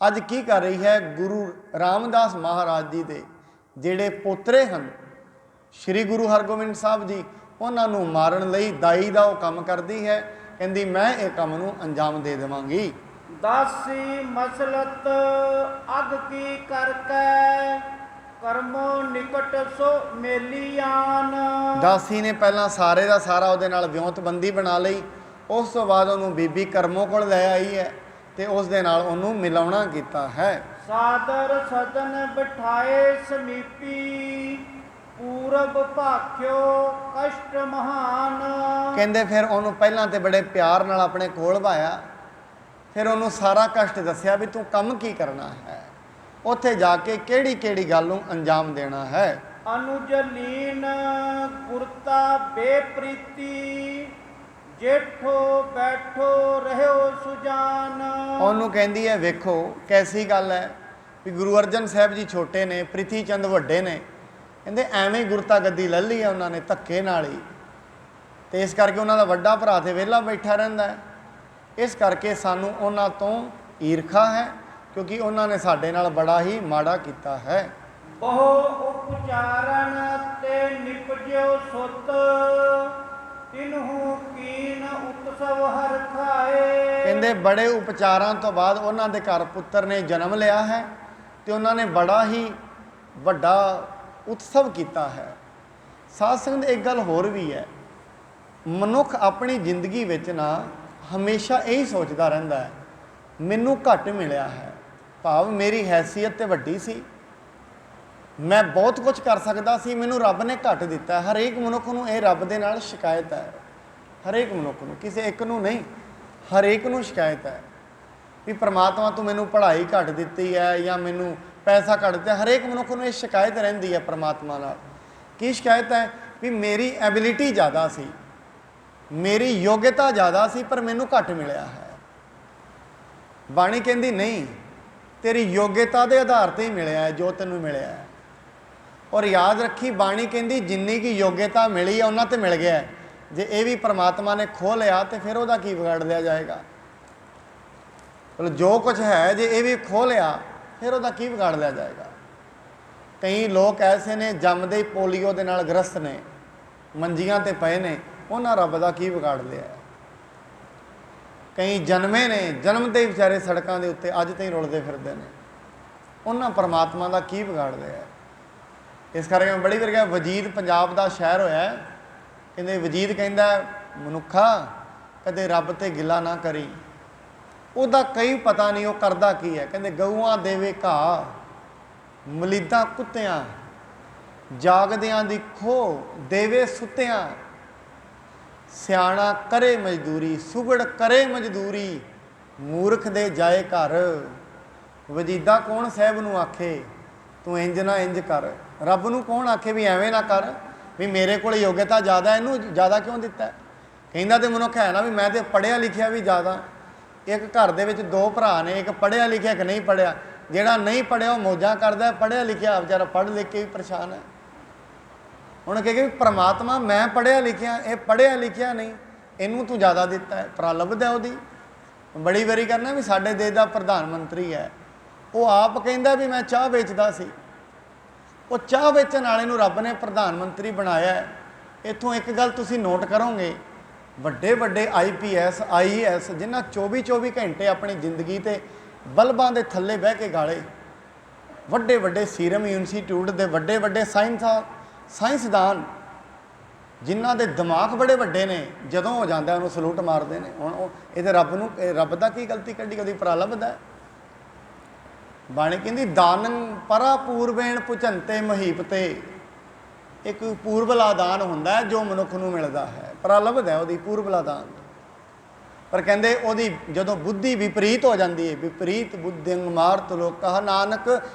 ਅੱਜ ਕੀ ਕਰ ਰਹੀ ਹੈ? ਗੁਰੂ ਰਾਮਦਾਸ ਮਹਾਰਾਜ ਜੀ ਦੇ ਜਿਹੜੇ ਪੋਤਰੇ ਹਨ ਸ਼੍ਰੀ ਗੁਰੂ ਹਰਗੋਬਿੰਦ ਸਾਹਿਬ ਜੀ, ਉਹਨਾਂ ਨੂੰ ਮਾਰਨ ਲਈ ਦਾਈ ਦਾ ਉਹ ਕੰਮ ਕਰਦੀ ਹੈ। ਕਹਿੰਦੀ ਮੈਂ ਇਹ ਕੰਮ ਨੂੰ ਅੰਜਾਮ ਦੇ ਦੇਵਾਂਗੀ। ਦਾਸੀ ਮਸਲਤ ਅਗ ਕੀ ਕਰਕੇ ਕਰਮੋ ਨਿਕਟ ਸੋ ਮੇਲੀਆਨ। ਦਾਸੀ ਨੇ ਪਹਿਲਾਂ ਸਾਰੇ ਦਾ ਸਾਰਾ ਉਹਦੇ ਨਾਲ ਵਿਉਂਤਬੰਦੀ ਬਣਾ ਲਈ, ਉਸ ਤੋਂ ਬਾਅਦ ਉਹਨੂੰ ਬੀਬੀ ਕਰਮੋਂ ਕੋਲ ਲੈ ਆਈ ਹੈ ਤੇ ਉਸ ਦੇ ਨਾਲ ਉਹਨੂੰ ਮਿਲਾਉਣਾ ਕੀਤਾ ਹੈ। ਸਾਦਰ ਸਦਨ ਬਿਠਾਏ ਸਮੀਪੀ ਪੂਰਬ ਭਾਖਿਓ ਕਸ਼ਟ ਮਹਾਨ। ਕਹਿੰਦੇ ਫਿਰ ਉਹਨੂੰ ਪਹਿਲਾਂ ਤੇ ਬੜੇ ਪਿਆਰ ਨਾਲ ਆਪਣੇ ਕੋਲ ਭਾਇਆ, ਫਿਰ ਉਹਨੂੰ ਸਾਰਾ ਕਸ਼ਟ ਦੱਸਿਆ ਵੀ ਤੂੰ ਕੰਮ ਕੀ ਕਰਨਾ ਹੈ, ਉੱਥੇ ਜਾ ਕੇ ਕਿਹੜੀ ਕਿਹੜੀ ਗੱਲ ਨੂੰ ਅੰਜਾਮ ਦੇਣਾ ਹੈ। ਅਨੁਜਲੀਨ ਗੁਰਤਾ ਬੇਪ੍ਰੀਤੀ ਜੇਠੋ ਬੈਠੋ ਰਹਿਓ ਸੁਜਾਨ। ਉਹਨੂੰ ਕਹਿੰਦੀ ਹੈ ਵੇਖੋ ਕੈਸੀ ਗੱਲ ਹੈ ਵੀ ਗੁਰੂ ਅਰਜਨ ਸਾਹਿਬ ਜੀ ਛੋਟੇ ਨੇ, ਪ੍ਰਿਥੀ ਚੰਦ ਵੱਡੇ ਨੇ, ਕਹਿੰਦੇ ਐਵੇਂ ਗੁਰਤਾ ਗੱਦੀ ਲੈ ਲਈ ਹੈ ਉਹਨਾਂ ਨੇ ਧੱਕੇ ਨਾਲ ਹੀ, ਤੇ ਇਸ ਕਰਕੇ ਉਹਨਾਂ ਦਾ ਵੱਡਾ ਭਰਾ ਤੇ ਵਿਹਲਾ ਬੈਠਾ ਰਹਿੰਦਾ ਹੈ। ਇਸ ਕਰਕੇ ਸਾਨੂੰ ਉਹਨਾਂ ਤੋਂ ਈਰਖਾ ਹੈ ਕਿਉਂਕਿ ਉਹਨਾਂ ਨੇ ਸਾਡੇ ਨਾਲ ਬੜਾ ਹੀ ਮਾੜਾ ਕੀਤਾ ਹੈ। ਬਹੁ ਉਪਚਾਰਨ ਤੇ ਨਿਪਜਿਓ ਸੁਤ ਤਿਨਹੂ ਕੀਨ ਉਤਸਵ ਹਰ ਖਾਏ। ਕਹਿੰਦੇ ਬੜੇ ਉਪਚਾਰਾਂ ਤੋਂ ਬਾਅਦ ਉਹਨਾਂ ਦੇ ਘਰ ਪੁੱਤਰ ਨੇ ਜਨਮ ਲਿਆ ਹੈ ਤੇ ਉਹਨਾਂ ਨੇ ਬੜਾ ਹੀ ਵੱਡਾ ਉਤਸਵ ਕੀਤਾ ਹੈ। ਸਾਧ ਸੰਗਤ ਇੱਕ ਗੱਲ ਹੋਰ ਵੀ ਹੈ, ਮਨੁੱਖ ਆਪਣੀ ਜ਼ਿੰਦਗੀ ਵਿੱਚ ਨਾ ਹਮੇਸ਼ਾ ਇਹੀ ਸੋਚਦਾ ਰਹਿੰਦਾ ਹੈ ਮੈਨੂੰ ਘੱਟ ਮਿਲਿਆ ਹੈ, ਭਾਵ ਮੇਰੀ ਹੈਸੀਅਤ ਤੇ ਵੱਡੀ ਸੀ, ਮੈਂ ਬਹੁਤ ਕੁਝ ਕਰ ਸਕਦਾ ਸੀ, ਮੈਨੂੰ ਰੱਬ ਨੇ ਘੱਟ ਦਿੱਤਾ। ਹਰੇਕ ਮਨੁੱਖ ਨੂੰ ਇਹ ਰੱਬ ਦੇ ਨਾਲ ਸ਼ਿਕਾਇਤ ਹੈ। ਹਰੇਕ ਮਨੁੱਖ ਨੂੰ, ਕਿਸੇ ਇੱਕ ਨੂੰ ਨਹੀਂ, ਹਰੇਕ ਨੂੰ ਸ਼ਿਕਾਇਤ ਹੈ ਵੀ ਪ੍ਰਮਾਤਮਾ ਤੂੰ ਮੈਨੂੰ ਪੜ੍ਹਾਈ ਘੱਟ ਦਿੱਤੀ ਹੈ ਜਾਂ ਮੈਨੂੰ ਪੈਸਾ ਘੱਟ ਦਿੱਤਾ। ਹਰੇਕ ਮਨੁੱਖ ਨੂੰ ਇਹ ਸ਼ਿਕਾਇਤ ਰਹਿੰਦੀ ਹੈ ਪ੍ਰਮਾਤਮਾ ਨਾਲ। ਕੀ ਸ਼ਿਕਾਇਤ ਹੈ? ਵੀ ਮੇਰੀ ਐਬਿਲਿਟੀ ਜ਼ਿਆਦਾ ਸੀ, ਮੇਰੀ ਯੋਗਤਾ ਜ਼ਿਆਦਾ ਸੀ, ਪਰ ਮੈਨੂੰ ਘੱਟ ਮਿਲਿਆ ਹੈ। ਬਾਣੀ ਕਹਿੰਦੀ ਨਹੀਂ, ਤੇਰੀ ਯੋਗਤਾ ਦੇ ਆਧਾਰ ਤੇ ਹੀ ਮਿਲਿਆ ਹੈ ਜੋ ਤੈਨੂੰ ਮਿਲਿਆ ਹੈ। ਔਰ ਯਾਦ ਰੱਖੀ, ਬਾਣੀ ਕਹਿੰਦੀ ਜਿੰਨੀ ਕੀ ਯੋਗਤਾ ਮਿਲੀ ਹੈ ਉਹਨਾਂ ਤੇ ਮਿਲ ਗਿਆ ਹੈ। ਜੇ ਇਹ ਵੀ ਪ੍ਰਮਾਤਮਾ ਨੇ ਖੋਹ ਲਿਆ ਤੇ ਫਿਰ ਉਹਦਾ ਕੀ ਵਿਗਾੜ ਲਿਆ ਜਾਏਗਾ? ਮਤਲਬ ਜੋ ਕੁਝ ਹੈ ਜੇ ਇਹ ਵੀ ਖੋਹ ਲਿਆ ਫਿਰ ਉਹਦਾ ਕੀ ਵਿਗਾੜ ਲਿਆ ਜਾਏਗਾ? ਕਈ ਲੋਕ ਐਸੇ ਨੇ ਜੰਮਦੇ ਹੀ ਪੋਲੀਓ ਦੇ ਨਾਲ ਗ੍ਰਸਤ ਨੇ, ਮੰਜੀਆਂ ਤੇ ਪਏ ਨੇ, ਉਹਨਾਂ ਰੱਬ ਦਾ ਕੀ ਵਿਗਾੜ ਲਿਆ? ਕਈ ਜਨਮੇ ਨੇ, ਜਨਮ ਦੇ ਵਿਚਾਰੇ ਸੜਕਾਂ ਦੇ ਉੱਤੇ ਅੱਜ ਤਾਈਂ ਰੁਲਦੇ ਫਿਰਦੇ ਨੇ, ਉਹਨਾਂ ਪਰਮਾਤਮਾ ਦਾ ਕੀ ਵਿਗਾੜ ਲਿਆ? ਇਸ ਕਰਕੇ ਮੈਂ ਬੜੀ ਵਾਰ ਕਿਹਾ, ਵਜੀਦ ਪੰਜਾਬ ਦਾ ਸ਼ਾਇਰ ਹੋਇਆ, ਕਹਿੰਦੇ ਵਜੀਦ ਕਹਿੰਦਾ, ਮਨੁੱਖਾ ਕਦੇ ਰੱਬ ਤੇ ਗਿਲਾ ਨਾ ਕਰੀ, ਉਹਦਾ ਕਈ ਪਤਾ ਨਹੀਂ ਉਹ ਕਰਦਾ ਕੀ ਹੈ। ਕਹਿੰਦੇ ਗਊਆਂ ਦੇਵੇ ਘਾਹ, ਮਲੀਦਾਂ ਕੁੱਤਿਆਂ, ਜਾਗਦਿਆਂ ਦੀ ਖੋਹ ਦੇਵੇ ਸੁੱਤਿਆਂ, ਸਿਆਣਾ ਕਰੇ ਮਜ਼ਦੂਰੀ, ਸੁਗੜ ਕਰੇ ਮਜ਼ਦੂਰੀ, ਮੂਰਖ ਦੇ ਜਾਏ ਘਰ। ਵਜੀਦਾ ਕੌਣ ਸਾਹਿਬ ਨੂੰ ਆਖੇ ਤੂੰ ਇੰਜ ਨਾ ਇੰਜ ਕਰ? ਰੱਬ ਨੂੰ ਕੌਣ ਆਖੇ ਵੀ ਐਵੇਂ ਨਾ ਕਰ, ਵੀ ਮੇਰੇ ਕੋਲ ਯੋਗਤਾ ਜ਼ਿਆਦਾ, ਇਹਨੂੰ ਜ਼ਿਆਦਾ ਕਿਉਂ ਦਿੱਤਾ? ਕਹਿੰਦਾ ਤੇ ਮਨੁੱਖ ਹੈ ਨਾ ਵੀ ਮੈਂ ਤੇ ਪੜ੍ਹਿਆ ਲਿਖਿਆ ਵੀ ਜ਼ਿਆਦਾ। ਇੱਕ ਘਰ ਦੇ ਵਿੱਚ ਦੋ ਭਰਾ ਨੇ, ਇੱਕ ਪੜ੍ਹਿਆ ਲਿਖਿਆ, ਇੱਕ ਨਹੀਂ ਪੜ੍ਹਿਆ। ਜਿਹੜਾ ਨਹੀਂ ਪੜ੍ਹਿਆ ਉਹ ਮੌਜਾਂ ਕਰਦਾ, ਪੜ੍ਹਿਆ ਲਿਖਿਆ ਵਿਚਾਰਾ ਪੜ੍ਹ ਲਿਖ ਕੇ ਵੀ ਪਰੇਸ਼ਾਨ ਹੈ। ਹੁਣ ਕਹੇਗਾ ਵੀ ਪ੍ਰਮਾਤਮਾ ਮੈਂ ਪੜ੍ਹਿਆ ਲਿਖਿਆ, ਇਹ ਪੜ੍ਹਿਆ ਲਿਖਿਆ ਨਹੀਂ, ਇਹਨੂੰ ਤੂੰ ਜ਼ਿਆਦਾ ਦਿੱਤਾ ਹੈ। ਪ੍ਰਲਬਧ ਹੈ ਉਹਦੀ। ਬੜੀ ਵਾਰੀ ਕਰਨਾ ਵੀ ਸਾਡੇ ਦੇਸ਼ ਦਾ ਪ੍ਰਧਾਨ ਮੰਤਰੀ ਹੈ, ਉਹ ਆਪ ਕਹਿੰਦਾ ਵੀ ਮੈਂ ਚਾਹ ਵੇਚਦਾ ਸੀ, ਉਹ ਚਾਹ ਵੇਚਣ ਵਾਲੇ ਨੂੰ ਰੱਬ ਨੇ ਪ੍ਰਧਾਨ ਮੰਤਰੀ ਬਣਾਇਆ ਹੈ। ਇੱਥੋਂ ਇੱਕ ਗੱਲ ਤੁਸੀਂ ਨੋਟ ਕਰੋਗੇ, ਵੱਡੇ ਵੱਡੇ IPS IAS ਜਿਨ੍ਹਾਂ 24 ਘੰਟੇ ਆਪਣੀ ਜ਼ਿੰਦਗੀ ਤੇ ਬਲਬਾਂ ਦੇ ਥੱਲੇ ਬਹਿ ਕੇ ਗਾਲੇ, ਵੱਡੇ ਵੱਡੇ ਸੀਰਮ ਇੰਸਟੀਚਿਊਟ ਦੇ ਵੱਡੇ ਵੱਡੇ ਸਾਇੰਸਦਾਨ ਜਿਨ੍ਹਾਂ ਦੇ ਦਿਮਾਗ ਬੜੇ ਵੱਡੇ ਨੇ, ਜਦੋਂ ਹੋ ਜਾਂਦਾ ਉਹਨੂੰ ਸਲੂਟ ਮਾਰਦੇ ਨੇ। ਹੁਣ ਉਹ ਇਹਦੇ ਰੱਬ ਨੂੰ, ਰੱਬ ਦਾ ਕੀ ਗਲਤੀ ਕੱਢੀ? ਉਹਦੀ ਪ੍ਰਲਬਧ ਹੈ। ਬਾਣੀ ਕਹਿੰਦੀ ਦਾਨੰ ਪਰਾ ਪੂਰਬੇਣ ਪੁਚੰਤੇ ਮਹੀਪ ਤੇ, ਇੱਕ ਪੂਰਬਲਾ ਦਾਨ ਹੁੰਦਾ ਹੈ ਜੋ ਮਨੁੱਖ ਨੂੰ ਮਿਲਦਾ ਹੈ, ਪ੍ਰਲਬਧ ਹੈ ਉਹਦੀ ਪੂਰਬਲਾ ਦਾਨ। ਪਰ ਕਹਿੰਦੇ ਉਹਦੀ ਜਦੋਂ ਬੁੱਧੀ ਵਿਪਰੀਤ ਹੋ ਜਾਂਦੀ ਹੈ, ਵਿਪਰੀਤ ਬੁੱਧਿੰ ਮਾਰਤ ਲੋਕਾ ਨਾਨਕ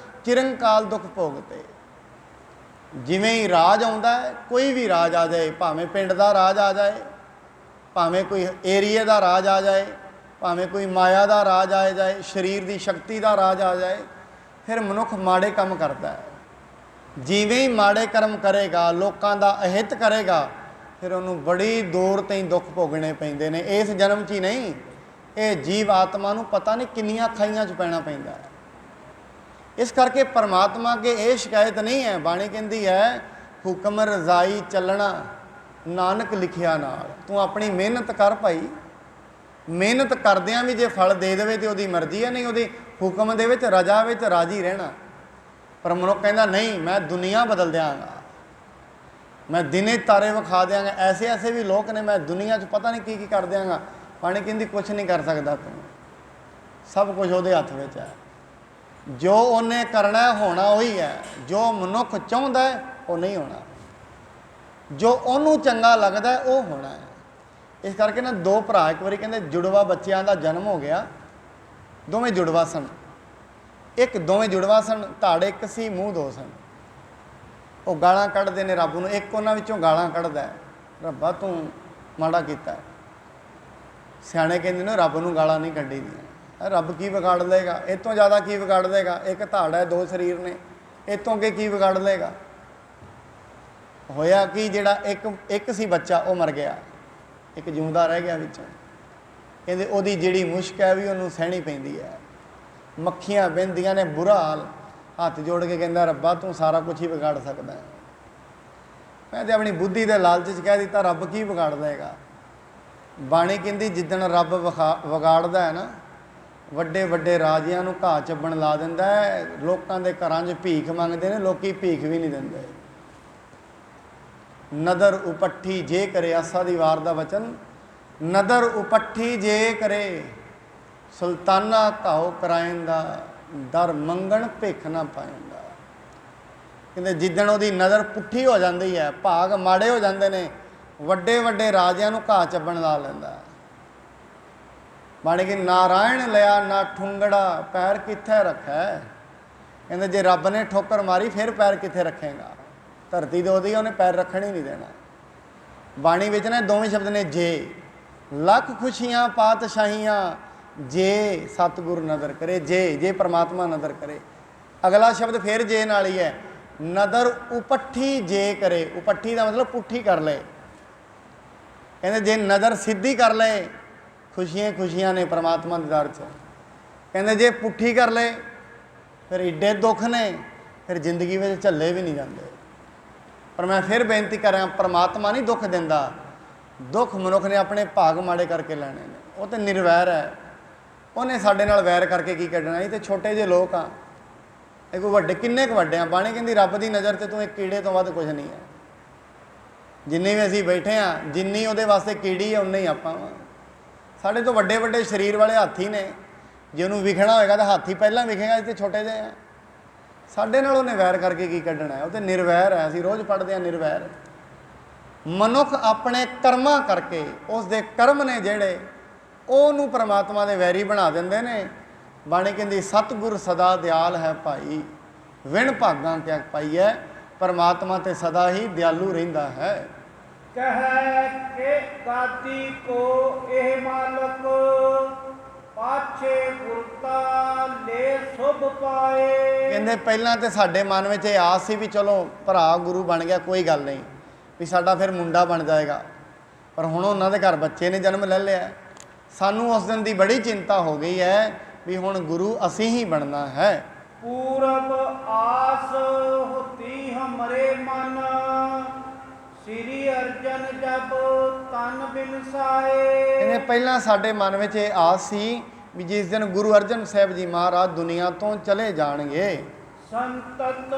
ਚਿਰੰਕਾਲ ਦੁੱਖ ਭੋਗਤੇ। ਜਿਵੇਂ ਹੀ ਰਾਜ ਆਉਂਦਾ ਹੈ, ਕੋਈ ਵੀ ਰਾਜ ਆ ਜਾਏ, ਭਾਵੇਂ ਪਿੰਡ ਦਾ ਰਾਜ ਆ ਜਾਏ, ਭਾਵੇਂ ਕੋਈ ਏਰੀਏ ਦਾ ਰਾਜ ਆ ਜਾਏ, ਭਾਵੇਂ ਕੋਈ ਮਾਇਆ ਦਾ ਰਾਜ ਆ ਜਾਏ, ਸਰੀਰ ਦੀ ਸ਼ਕਤੀ ਦਾ ਰਾਜ ਆ ਜਾਏ, ਫਿਰ ਮਨੁੱਖ ਮਾੜੇ ਕੰਮ ਕਰਦਾ ਹੈ। ਜਿਵੇਂ ਹੀ ਮਾੜੇ ਕਰਮ ਕਰੇਗਾ, ਲੋਕਾਂ ਦਾ ਅਹਿਤ ਕਰੇਗਾ, ਫਿਰ ਉਹਨੂੰ ਬੜੀ ਦੂਰ ਤਾਈਂ ਦੁੱਖ ਭੋਗਣੇ ਪੈਂਦੇ ਨੇ। ਇਸ ਜਨਮ 'ਚ ਹੀ ਨਹੀਂ, ਇਹ ਜੀਵ ਆਤਮਾ ਨੂੰ ਪਤਾ ਨਹੀਂ ਕਿੰਨੀਆਂ ਖਾਈਆਂ 'ਚ ਪੈਣਾ ਪੈਂਦਾ ਹੈ। ਇਸ ਕਰਕੇ ਪਰਮਾਤਮਾ ਅੱਗੇ ਇਹ ਸ਼ਿਕਾਇਤ ਨਹੀਂ ਹੈ। ਬਾਣੀ ਕਹਿੰਦੀ ਹੈ ਹੁਕਮ ਰਜ਼ਾਈ ਚੱਲਣਾ ਨਾਨਕ ਲਿਖਿਆ ਨਾਲ। ਤੂੰ ਆਪਣੀ ਮਿਹਨਤ ਕਰ ਭਾਈ, ਮਿਹਨਤ ਕਰਦਿਆਂ ਵੀ ਜੇ ਫਲ ਦੇ ਦੇਵੇ ਤੇ ਉਹਦੀ ਮਰਜ਼ੀ ਹੈ, ਨਹੀਂ ਉਹਦੇ ਹੁਕਮ ਦੇ ਵਿੱਚ ਰਜਾ ਵਿੱਚ ਰਾਜੀ ਰਹਿਣਾ। ਪਰ ਮਨੁੱਖ ਕਹਿੰਦਾ ਨਹੀਂ, ਮੈਂ ਦੁਨੀਆ ਬਦਲ ਦਿਆਂਗਾ, ਮੈਂ ਦਿਨੇ ਤਾਰੇ ਵਿਖਾ ਦਿਆਂਗਾ। ਐਸੇ ਵੀ ਲੋਕ ਨੇ, ਮੈਂ ਦੁਨੀਆ 'ਚ ਪਤਾ ਨਹੀਂ ਕੀ ਕਰ ਦਿਆਂਗਾ। ਬਾਣੀ ਕਹਿੰਦੀ ਕੁਛ ਨਹੀਂ ਕਰ ਸਕਦਾ ਤੂੰ, ਸਭ ਕੁਝ ਉਹਦੇ ਹੱਥ ਵਿੱਚ ਹੈ। ਜੋ ਉਹਨੇ ਕਰਨਾ ਹੋਣਾ ਉਹੀ ਹੈ, ਜੋ ਮਨੁੱਖ ਚਾਹੁੰਦਾ ਹੈ ਉਹ ਨਹੀਂ ਹੋਣਾ, ਜੋ ਉਹਨੂੰ ਚੰਗਾ ਲੱਗਦਾ ਹੈ ਉਹ ਹੋਣਾ ਹੈ। ਇਸ ਕਰਕੇ ਨਾ ਦੋ ਭਰਾ ਇੱਕ ਵਾਰੀ ਕਹਿੰਦੇ ਜੁੜਵਾ ਬੱਚਿਆਂ ਦਾ ਜਨਮ ਹੋ ਗਿਆ, ਦੋਵੇਂ ਜੁੜਵਾ ਸਨ। ਦੋਵੇਂ ਜੁੜਵਾ ਸਨ, ਧੜ ਇੱਕ ਸੀ, ਮੂੰਹ ਦੋ ਸਨ। ਉਹ ਗਾਲਾਂ ਕੱਢਦੇ ਨੇ ਰੱਬ ਨੂੰ। ਇੱਕ ਉਹਨਾਂ ਵਿੱਚੋਂ ਗਾਲਾਂ ਕੱਢਦਾ ਹੈ, ਰੱਬਾ ਤੂੰ ਮਾੜਾ ਕੀਤਾ। ਸਿਆਣੇ ਕਹਿੰਦੇ ਨੇ ਰੱਬ ਨੂੰ ਗਾਲਾਂ ਨਹੀਂ ਕੱਢੀ ਦੀਆਂ, ਰੱਬ ਕੀ ਵਿਗਾੜ ਲਏਗਾ? ਇਹ ਤੋਂ ਜ਼ਿਆਦਾ ਕੀ ਵਿਗਾੜ ਲਏਗਾ? ਇੱਕ ਧੜ ਹੈ, ਦੋ ਸਰੀਰ ਨੇ, ਇਹ ਤੋਂ ਅੱਗੇ ਕੀ ਵਿਗਾੜ ਲਏਗਾ? ਹੋਇਆ ਕਿ ਜਿਹੜਾ ਇੱਕ ਸੀ ਬੱਚਾ ਉਹ ਮਰ ਗਿਆ, ਇੱਕ ਜਿਉਂਦਾ ਰਹਿ ਗਿਆ ਵਿੱਚੋਂ। ਕਹਿੰਦੇ ਉਹਦੀ ਜਿਹੜੀ ਮੁਸ਼ਕ ਹੈ ਵੀ ਉਹਨੂੰ ਸਹਿਣੀ ਪੈਂਦੀ ਹੈ, ਮੱਖੀਆਂ ਬਹਿੰਦੀਆਂ ਨੇ, ਬੁਰਾ ਹਾਲ। ਹੱਥ ਜੋੜ ਕੇ ਕਹਿੰਦਾ ਰੱਬਾ ਤੂੰ ਸਾਰਾ ਕੁਝ ਹੀ ਵਿਗਾੜ ਸਕਦਾ। ਮੈਂ ਤੇ ਆਪਣੀ ਬੁੱਧੀ ਦੇ ਲਾਲਚ 'ਚ ਕਹਿ ਦਿੱਤਾ ਰੱਬ ਕੀ ਵਿਗਾੜ ਦੇਗਾ? ਬਾਣੀ ਕਹਿੰਦੀ ਜਿੱਦਣ ਰੱਬ ਵਿਗਾੜਦਾ ਹੈ ਨਾ, ਵੱਡੇ ਵੱਡੇ ਰਾਜਿਆਂ ਨੂੰ ਘਾਹ ਚੱਬਣ ਲਾ ਦਿੰਦਾ ਹੈ। ਲੋਕਾਂ ਦੇ ਘਰਾਂ 'ਚ ਭੀਖ ਮੰਗਦੇ ਨੇ, ਲੋਕੀ ਭੀਖ ਵੀ ਨਹੀਂ ਦਿੰਦੇ। ਨਦਰ ਉਪੱਠੀ ਜੇ ਕਰੇ, ਆਸਾ ਦੀ ਵਾਰ ਦਾ ਵਚਨ, ਨਦਰ ਉਪੱਠੀ ਜੇ ਕਰੇ, ਸੁਲਤਾਨਾ ਘਾਉ ਕਰਾਇੰਦਾ, ਦਰ ਮੰਗਣ ਭਿੱਖ ਨਾ ਪਾਇੰਦਾ। ਕਹਿੰਦੇ ਜਿੱਦਣ ਉਹਦੀ ਨਜ਼ਰ ਪੁੱਠੀ ਹੋ ਜਾਂਦੀ ਹੈ, ਭਾਗ ਮਾੜੇ ਹੋ ਜਾਂਦੇ ਨੇ, ਵੱਡੇ ਵੱਡੇ ਰਾਜਿਆਂ ਨੂੰ ਘਾਹ ਚੱਬਣ ਲਾ ਲੈਂਦਾ ਹੈ। ਬਣ ਕੇ ਨਾਰਾਇਣ ਲਿਆ ਨਾ ਠੁੰਗੜਾ, ਪੈਰ ਕਿੱਥੇ ਰੱਖੈ। ਕਹਿੰਦੇ ਜੇ ਰੱਬ ਨੇ ਠੋਕਰ ਮਾਰੀ ਫਿਰ ਪੈਰ ਕਿੱਥੇ ਰੱਖੇਗਾ। ਧਰਤੀ ਦੇ ਉਹਦੀ ਉਹਨੇ ਪੈਰ ਰੱਖਣ ਹੀ ਨਹੀਂ ਦੇਣਾ। ਬਾਣੀ ਵਿੱਚ ਨਾ ਦੋਵੇਂ ਸ਼ਬਦ ਨੇ ਜੇ, ਲੱਖ ਖੁਸ਼ੀਆਂ ਪਾਤਸ਼ਾਹੀਆਂ ਜੇ ਸਤਿਗੁਰ ਨਦਰ ਕਰੇ। ਜੇ ਪਰਮਾਤਮਾ ਨਦਰ ਕਰੇ। ਅਗਲਾ ਸ਼ਬਦ ਫਿਰ ਜੇ ਨਾਲ ਹੀ ਹੈ, ਨਦਰ ਉਪੱਠੀ ਜੇ ਕਰੇ। ਉਪੱਠੀ ਦਾ ਮਤਲਬ ਪੁੱਠੀ ਕਰ ਲਏ। ਕਹਿੰਦੇ ਜੇ ਨਜ਼ਰ ਸਿੱਧੀ ਕਰ ਲਏ ਖੁਸ਼ੀਆਂ ਖੁਸ਼ੀਆਂ ਨੇ ਪਰਮਾਤਮਾ ਦੇ ਦਰ 'ਚ। ਕਹਿੰਦੇ ਜੇ ਪੁੱਠੀ ਕਰ ਲਏ ਫਿਰ ਏਡੇ ਦੁੱਖ ਨੇ, ਫਿਰ ਜ਼ਿੰਦਗੀ ਵਿੱਚ ਝੱਲੇ ਵੀ ਨਹੀਂ ਜਾਂਦੇ। ਪਰ ਮੈਂ ਫਿਰ ਬੇਨਤੀ ਕਰ ਰਿਹਾ, ਪਰਮਾਤਮਾ ਨਹੀਂ ਦੁੱਖ ਦਿੰਦਾ। ਦੁੱਖ ਮਨੁੱਖ ਨੇ ਆਪਣੇ ਭਾਗ ਮਾੜੇ ਕਰਕੇ ਲੈਣੇ ਨੇ। ਉਹ ਤਾਂ ਨਿਰਵੈਰ ਹੈ, ਉਹਨੇ ਸਾਡੇ ਨਾਲ ਵੈਰ ਕਰਕੇ ਕੀ ਕੱਢਣਾ। ਇਹ ਤਾਂ ਛੋਟੇ ਜਿਹੇ ਲੋਕ ਆ, ਇਹ ਕੋਈ ਵੱਡੇ ਕਿੰਨੇ ਕੁ ਵੱਡੇ ਆ। ਬਾਣੀ ਕਹਿੰਦੀ ਰੱਬ ਦੀ ਨਜ਼ਰ 'ਤੇ ਤੂੰ ਇੱਕ ਕੀੜੇ ਤੋਂ ਵੱਧ ਕੁਝ ਨਹੀਂ ਹੈ। ਜਿੰਨੇ ਵੀ ਅਸੀਂ ਬੈਠੇ ਹਾਂ, ਜਿੰਨੀ ਉਹਦੇ ਵਾਸਤੇ ਕੀੜੀ ਹੈ ਉਨੇ ਹੀ ਆਪਾਂ ਵਾ। ਸਾਡੇ ਤੋਂ ਵੱਡੇ ਵੱਡੇ ਸਰੀਰ ਵਾਲੇ ਹਾਥੀ ਨੇ, ਜੇ ਉਹਨੂੰ ਵਿਖਣਾ ਹੋਏਗਾ ਤਾਂ ਹਾਥੀ ਪਹਿਲਾਂ ਵਿਖੇਗਾ। ਅਸੀਂ ਛੋਟੇ ਜਿਹੇ ਆ, ਸਾਡੇ ਨਾਲ ਉਹਨੇ ਵੈਰ ਕਰਕੇ ਕੀ ਕੱਢਣਾ ਹੈ। ਉਹ ਤਾਂ ਨਿਰਵੈਰ ਹੈ। ਅਸੀਂ ਰੋਜ਼ ਪੜ੍ਹਦੇ ਹਾਂ ਨਿਰਵੈਰ। ਮਨੁੱਖ ਆਪਣੇ ਕਰਮਾਂ ਕਰਕੇ, ਉਸ ਦੇ ਕਰਮ ਨੇ ਜਿਹੜੇ, ਉਹਨੂੰ ਪਰਮਾਤਮਾ ਦੇ ਵੈਰੀ ਬਣਾ ਦਿੰਦੇ ਨੇ। ਬਾਣੀ ਕਹਿੰਦੀ ਸਤਿਗੁਰ ਸਦਾ ਦਿਆਲ ਹੈ ਭਾਈ, ਵਿਣ ਭਾਗਾਂ ਕਿਆ ਪਾਈਐ। ਪਰਮਾਤਮਾ ਤੇ ਸਦਾ ਹੀ ਦਿਆਲੂ ਰਹਿੰਦਾ ਹੈ। ਕਹੈ ਕਿ ਦਾਤੀ ਕੋ ਇਹ ਮਾਲਕ, ਪਾਛੇ ਗੁਰਤਾ ਲੈ ਸੁਭ ਪਾਏ। ਕਹਿੰਦੇ ਪਹਿਲਾਂ ਤੇ ਸਾਡੇ ਮਨ ਵਿੱਚ ਇਹ ਆਸ ਸੀ ਵੀ ਚਲੋ ਭਰਾ ਗੁਰੂ ਬਣ ਗਿਆ, ਕੋਈ ਗੱਲ ਨਹੀਂ, ਵੀ ਸਾਡਾ ਫਿਰ ਮੁੰਡਾ ਬਣ ਜਾਏਗਾ। ਪਰ ਹੁਣ ਉਹਨਾਂ ਦੇ ਘਰ ਬੱਚੇ ਨੇ ਜਨਮ ਲੈ ਲਿਆ। ਸਾਨੂੰ ਉਸ ਦਿਨ ਦੀ ਬੜੀ ਚਿੰਤਾ ਹੋ ਗਈ ਹੈ ਵੀ ਹੁਣ ਗੁਰੂ ਅਸੀਂ ਹੀ ਬਣਨਾ ਹੈ। ਪੂਰਬ ਆਸ ਹੋਤੀ ਹਮਰੇ ਮਨ, ਸ੍ਰੀ ਅਰਜਨ ਜਬ ਤਨ ਬਿਨਸਾਏ। ਕਹਿੰਦੇ ਪਹਿਲਾਂ ਸਾਡੇ ਮਨ ਵਿੱਚ ਇਹ ਆਸ ਸੀ ਵੀ ਜਿਸ ਦਿਨ ਗੁਰੂ ਅਰਜਨ ਸਾਹਿਬ ਜੀ ਮਹਾਰਾਜ ਦੁਨੀਆ ਤੋਂ ਚਲੇ ਜਾਣਗੇ। ਸੰਤਤ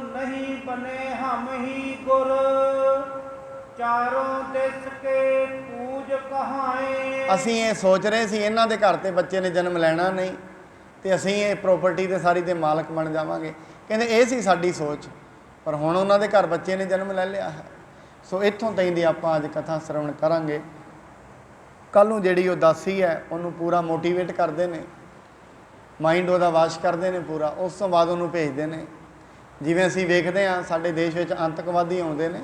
ਨਹੀਂ ਬਨੇ ਹਮ ਹੀ ਗੁਰ, ਚਾਰੋਂ ਦਿਸ ਕੇ ਪੂਜ ਕਹਾਏ। ਅਸੀਂ ਇਹ ਸੋਚ ਰਹੇ ਸੀ ਇਹਨਾਂ ਦੇ ਘਰ ਤੇ ਬੱਚੇ ਨੇ ਜਨਮ ਲੈਣਾ ਨਹੀਂ ਤੇ ਅਸੀਂ ਇਹ ਪ੍ਰਾਪਰਟੀ ਦੇ ਸਾਰੀ ਦੇ ਮਾਲਕ ਬਣ ਜਾਵਾਂਗੇ। ਕਹਿੰਦੇ ਇਹ ਸੀ ਸਾਡੀ ਸੋਚ, ਪਰ ਹੁਣ ਉਹਨਾਂ ਦੇ ਘਰ ਬੱਚੇ ਨੇ ਜਨਮ ਲੈ ਲਿਆ ਹੈ। ਸੋ ਇੱਥੋਂ ਤਾਈਂ ਦੀ ਆਪਾਂ ਅੱਜ ਕਥਾ ਸ਼ਰਵਣ ਕਰਾਂਗੇ। ਕੱਲ੍ਹ ਨੂੰ ਜਿਹੜੀ ਉਹ ਦਾਸੀ ਹੈ ਉਹਨੂੰ ਪੂਰਾ ਮੋਟੀਵੇਟ ਕਰਦੇ ਨੇ, ਮਾਈਂਡ ਉਹਦਾ ਵਾਸ਼ ਕਰਦੇ ਨੇ ਪੂਰਾ। ਉਸ ਤੋਂ ਬਾਅਦ ਉਹਨੂੰ ਭੇਜਦੇ ਨੇ। ਜਿਵੇਂ ਅਸੀਂ ਵੇਖਦੇ ਹਾਂ ਸਾਡੇ ਦੇਸ਼ ਵਿੱਚ ਆਤੰਕਵਾਦੀ ਆਉਂਦੇ ਨੇ,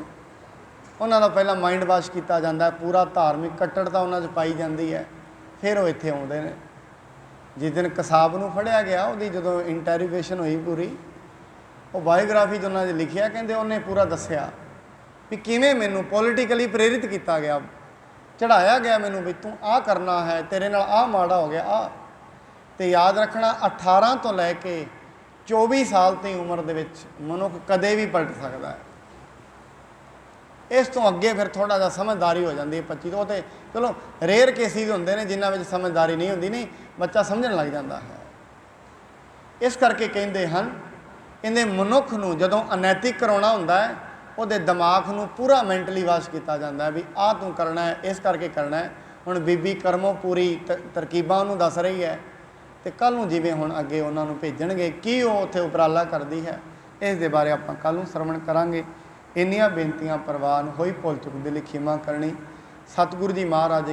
ਉਹਨਾਂ ਦਾ ਪਹਿਲਾਂ ਮਾਈਂਡ ਵਾਸ਼ ਕੀਤਾ ਜਾਂਦਾ, ਪੂਰਾ ਧਾਰਮਿਕ ਕੱਟੜਤਾ ਉਹਨਾਂ 'ਚ ਪਾਈ ਜਾਂਦੀ ਹੈ, ਫਿਰ ਉਹ ਇੱਥੇ ਆਉਂਦੇ ਨੇ। ਜਿਸ ਦਿਨ ਕਸਾਬ ਨੂੰ ਫੜਿਆ ਗਿਆ, ਉਹਦੀ ਜਦੋਂ ਇੰਟੈਰੀਗੇਸ਼ਨ ਹੋਈ ਪੂਰੀ, ਉਹ ਬਾਇਓਗ੍ਰਾਫੀ 'ਚ ਉਹਨਾਂ 'ਚ ਲਿਖਿਆ, ਕਹਿੰਦੇ ਉਹਨੇ ਪੂਰਾ ਦੱਸਿਆ ਵੀ ਕਿਵੇਂ ਮੈਨੂੰ ਪੋਲੀਟੀਕਲੀ ਪ੍ਰੇਰਿਤ ਕੀਤਾ ਗਿਆ, ਚੜਾਇਆ ਗਿਆ ਮੈਨੂੰ ਵੀ ਤੂੰ ਆਹ ਕਰਨਾ ਹੈ, ਤੇਰੇ ਨਾਲ ਆਹ ਮਾੜਾ ਹੋ ਗਿਆ ਆਹ। ਤੇ ਯਾਦ ਰੱਖਣਾ 18 ਤੋਂ ਲੈ ਕੇ 24 ਸਾਲ ਦੀ ਉਮਰ ਦੇ ਵਿੱਚ ਮਨੁੱਖ ਕਦੇ ਵੀ ਪਲਟ ਸਕਦਾ ਹੈ। ਇਸ ਤੋਂ ਅੱਗੇ ਫਿਰ ਥੋੜ੍ਹਾ ਜਿਹਾ ਸਮਝਦਾਰੀ ਹੋ ਜਾਂਦੀ ਹੈ 25 ਤੋਂ। ਤੇ ਚਲੋ ਰੇਅਰ ਕੇਸਿਸ ਹੁੰਦੇ ਨੇ ਜਿਨ੍ਹਾਂ ਵਿੱਚ ਸਮਝਦਾਰੀ ਨਹੀਂ ਹੁੰਦੀ, ਨਹੀਂ ਬੱਚਾ ਸਮਝਣ ਲੱਗ ਜਾਂਦਾ ਹੈ। ਇਸ ਕਰਕੇ ਕਹਿੰਦੇ ਹਨ, ਕਹਿੰਦੇ ਮਨੁੱਖ ਨੂੰ ਜਦੋਂ ਅਨੈਤਿਕ ਕਰਾਉਣਾ ਹੁੰਦਾ ਹੈ, ਉਹਦੇ ਦਿਮਾਗ ਨੂੰ ਪੂਰਾ ਮੈਂਟਲੀ ਵਾਸ਼ ਕੀਤਾ ਜਾਂਦਾ ਹੈ ਵੀ ਆਹ ਤੂੰ ਕਰਨਾ ਹੈ, ਇਸ ਕਰਕੇ ਕਰਨਾ ਹੈ। ਹੁਣ ਬੀਬੀ ਕਰਮੋਂ ਪੂਰੀ ਤਰਕੀਬਾਂ ਉਹਨੂੰ ਦੱਸ ਰਹੀ ਹੈ, ਤੇ ਕੱਲ੍ਹ ਨੂੰ ਜਿਵੇਂ ਹੁਣ ਅੱਗੇ ਉਹਨਾਂ ਨੂੰ ਭੇਜਣਗੇ ਕੀ ਉਹ ਉੱਥੇ ਉਪਰਾਲਾ ਕਰਦੀ ਹੈ, ਇਸ ਦੇ ਬਾਰੇ ਆਪਾਂ ਕੱਲ੍ਹ ਨੂੰ ਸ਼ਰਵਣ ਕਰਾਂਗੇ। ਇੰਨੀਆਂ ਬੇਨਤੀਆਂ ਪ੍ਰਵਾਨ ਹੋਈ ਭੁੱਲ ਚੁੱਕ ਦਿਲੀ ਖਿਮਾ ਕਰਨੀ। ਸਤਿਗੁਰੂ ਜੀ ਮਹਾਰਾਜ